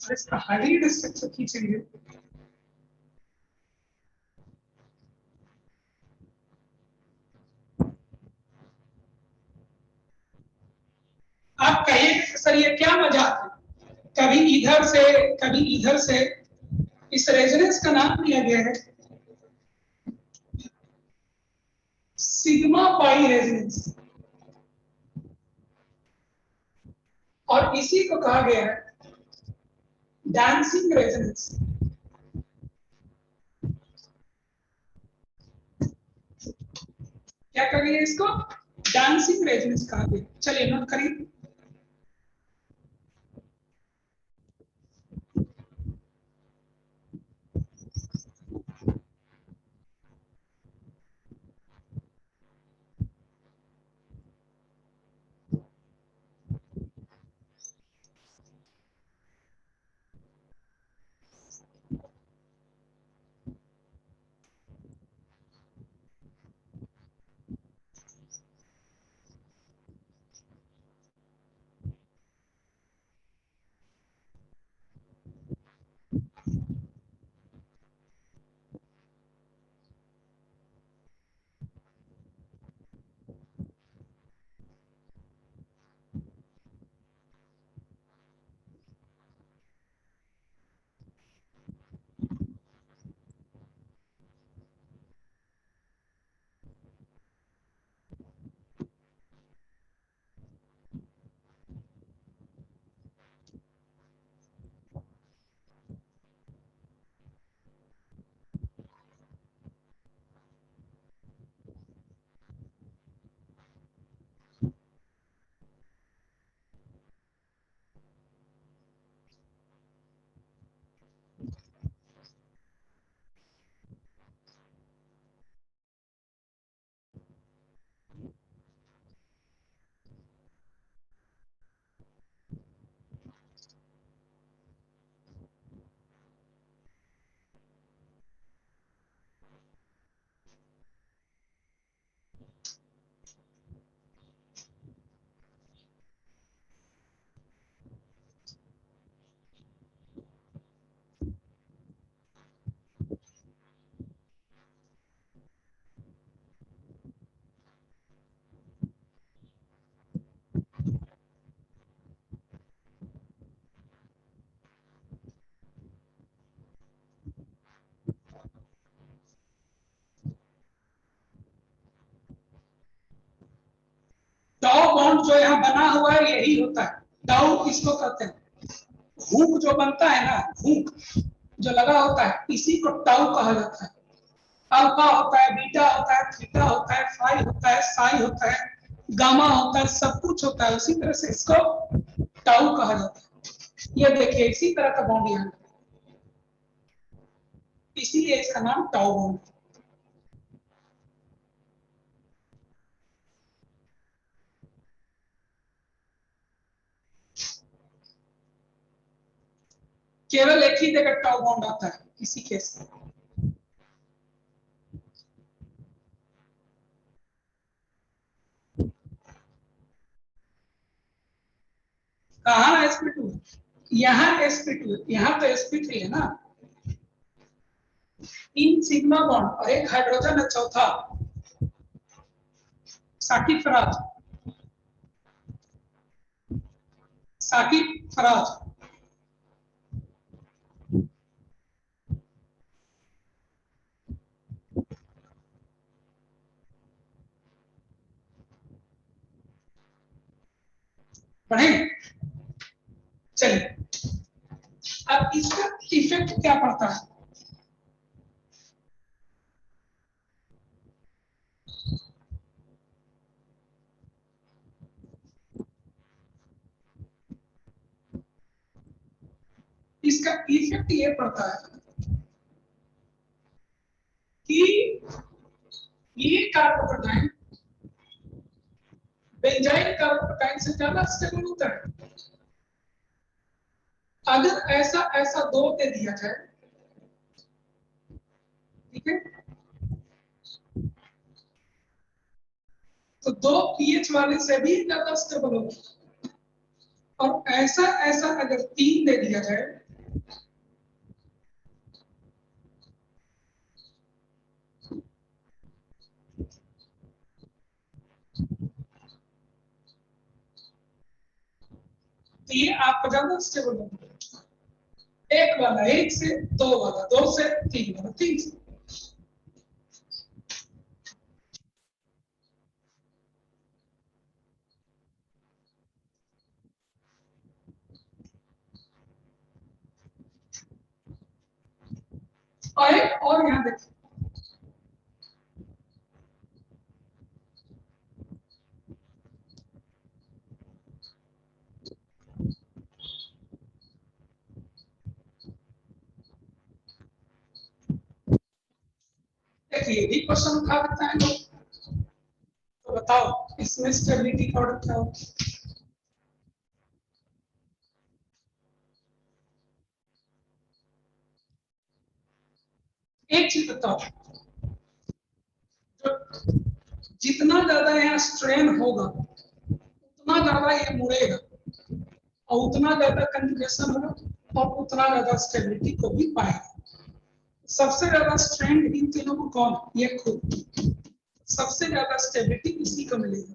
और इसका हाइड स्ट्रक्चर खींचेंगे आप कहिए सर ये क्या मजाक है, कभी इधर से इस रेजोनेंस का नाम दिया गया है सिग्मा पाई रेजोनेंस और इसी को कहा गया है डांसिंग रेजोनेंस। क्या कहा गया इसको? डांसिंग रेजोनेंस कहा गया। चलिए नोट करिए। टाउ बॉन्ड जो यहाँ बना हुआ है यही होता है, टाउ इसको कहते हैं। हुक जो बनता है ना, हुक जो लगा होता है, इसी को टाउ कहा जाता है। अल्फा होता है, बीटा होता है, थीटा होता है, फाई होता है, साई होता है, गामा होता है, सब कुछ होता है। उसी तरह से इसको टाउ कहा जाता है। ये देखिए इसी तरह का बॉन्ड यहाँ, इसीलिए इसका नाम टाउ बॉन्ड। केवल एक ही जगह टाउ बॉन्ड आता है इसी केस में। कहा ना sp2, यहाँ sp2, यहाँ तो sp3 है ना। इन सिग्मा बॉन्ड और एक हाइड्रोजन है चौथा, साकिब फराज, साकिब फराज। पढ़े? चलिए अब इसका इफेक्ट क्या पड़ता है। इसका इफेक्ट ये पड़ता है कि ये कार्बोकेटाइन बेंजाइल कार्बोकेटाइन से ज्यादा स्टेबल होता है। अगर ऐसा ऐसा दो दे दिया जाए, ठीक है, तो दो पीएच वाले से भी ज्यादा स्टेबल होगा। और ऐसा ऐसा अगर तीन दे दिया जाए, तो ये आपका ज्यादा स्टेबल होगा। एक वाला एक से, दो वाला दो से, तीन वाला तीन से। और एक और यहाँ देखिए, देखिए ये भी क्वेश्चन उठा देता है लोग। तो बताओ इसमें स्टेबिलिटी का ऑर्डर क्या होगा। एक चीज बताओ, जो जितना ज्यादा यहाँ स्ट्रेन होगा उतना ज्यादा ये मुड़ेगा, और उतना ज्यादा कंजुगेशन होगा, और उतना ज्यादा स्टेबिलिटी को भी पाएगा। सबसे ज्यादा स्ट्रेन इन तीनों को कौन है, ये खुद। सबसे ज्यादा स्टेबिलिटी इसी को मिलेगी।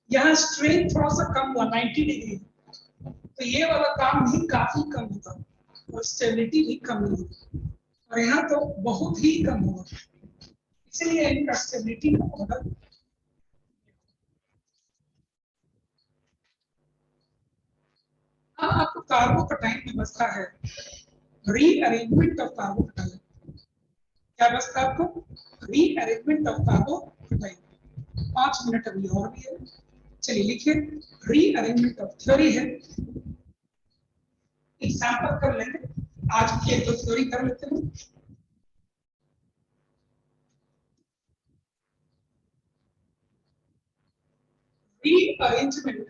यहाँ स्ट्रेन थोड़ा सा कम हुआ 90 डिग्री, तो ये वाला काम भी काफी कम होगा और स्टेबिलिटी भी कम होगी। और यहाँ तो बहुत ही कम होगा, इसलिए इनका स्टेबिलिटी का ऑर्डर। अब आपको कार्बोकेटाइन में बचता है रीअरेंजमेंट ऑफ कार्बोकेटाइन। क्या बचता है आपको, रीअरेंजमेंट ऑफ कार्बोकेटाइन। 5 मिनट अभी और भी है, चलिए लिखिए। रीअरेंजमेंट ऑफ थ्योरी है, एग्जाम्पल कर लेंगे, आज की एक दो थ्योरी कर लेते हैं। रीअरेंजमेंट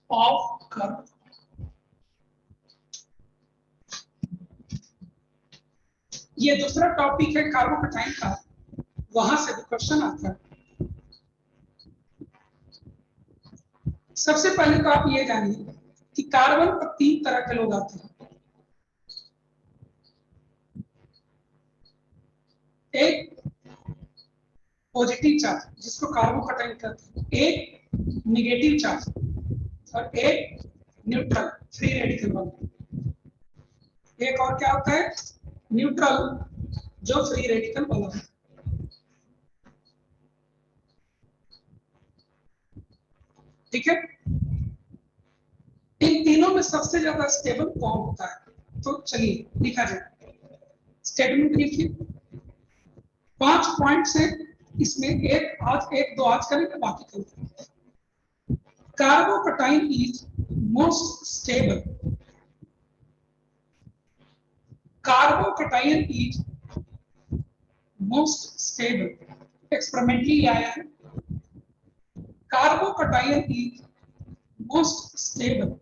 ऑफ कर्व, ये दूसरा टॉपिक है कार्बोकेटाइन का, वहां से भी क्वेश्चन आता है। सबसे पहले तो आप ये जानिए कि कार्बन पर 3 तरह के लोग आते हैं। एक पॉजिटिव चार्ज जिसको कार्बोकेटाइन कहते हैं, एक निगेटिव चार्ज, और एक न्यूट्रल फ्री रेडिकल वाला। एक और क्या होता है, न्यूट्रल जो फ्री रेडिकल वाला है। ठीक है, में सबसे ज्यादा स्टेबल कौन होता है? तो चलिए लिखा जाए, स्टेटमेंट लिखिए। 5 पॉइंट्स हैं इसमें, एक दो आज करेंगे, बाकी कल। कार्बोकटाइन is most stable, कार्बोकटाइन is most stable, experimentally आया है। कार्बोकटाइन is most stable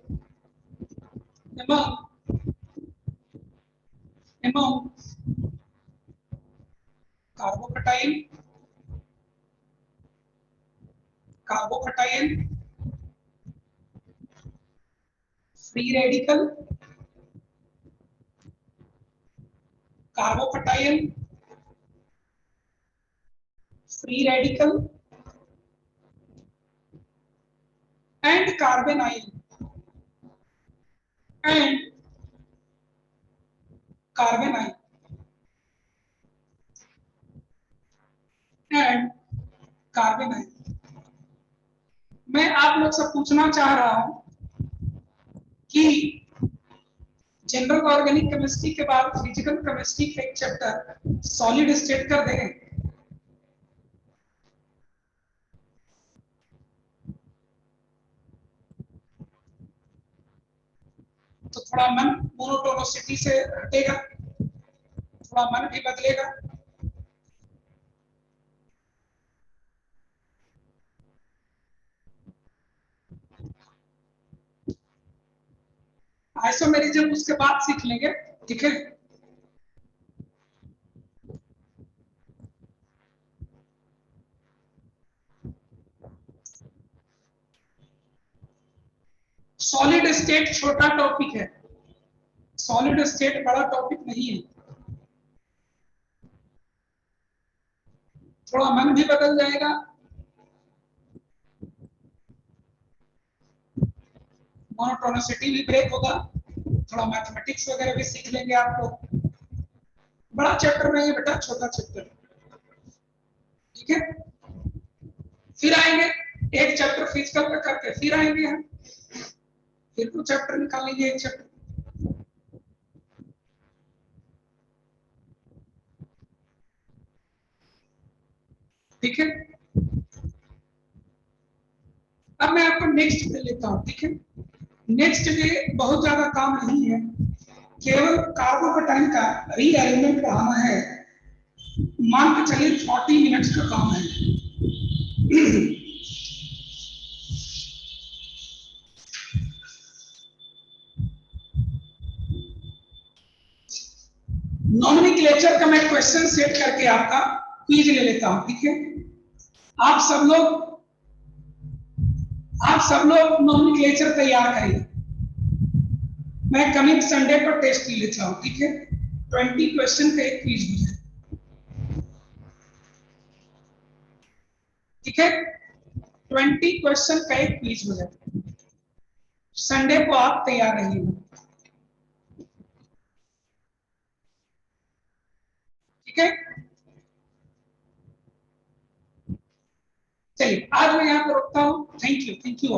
among carbocation, free radical, carbocation, free radical, and carbanion, and carbanion, and carbanion। मैं आप लोग से पूछना चाह रहा हूं कि जनरल ऑर्गेनिक केमिस्ट्री के बाद फिजिकल केमिस्ट्री का एक चैप्टर सॉलिड स्टेट कर दें, तो थोड़ा मन मोनोटोनिसिटी से हटेगा, थोड़ा मन भी बदलेगा। आइसोमेरिज्म उसके बाद सीख लेंगे, ठीक है। सॉलिड स्टेट छोटा टॉपिक है, सॉलिड स्टेट बड़ा टॉपिक नहीं है, थोड़ा मन भी बदल जाएगा, मोनोटोनिसिटी भी ब्रेक होगा, थोड़ा मैथमेटिक्स वगैरह भी सीख लेंगे आप लोग। बड़ा चैप्टर नहीं है बेटा, छोटा चैप्टर, ठीक है। फिर आएंगे एक चैप्टर फिजिकल का करके, फिर आएंगे हम, फिर तो चैप्टर निकालेंगे एक चैप्टर, ठीक है। अब मैं आपको नेक्स्ट पे लेता हूं, ठीक है। नेक्स्ट में बहुत ज्यादा काम नहीं है, केवल कार्बोकटाइन का रीअरेंजमेंट पढ़ाना है, मान के चलिए 40 मिनट्स का काम है। नॉमेनक्लेचर का मैं क्वेश्चन सेट करके आपका क्विज ले लेता हूं, ठीक है। आप सब लोग नॉमेनक्लेचर तैयार करिए, मैं कमिंग संडे पर टेस्ट ले लेता हूं, ठीक है। 20 क्वेश्चन का एक क्विज हो जाए, ठीक है। 20 क्वेश्चन का एक क्विज हो जाए, संडे को आप तैयार रहिएगा, ठीक है। चलिए आज मैं यहाँ पर रुकता हूँ, थैंक यू, थैंक यू।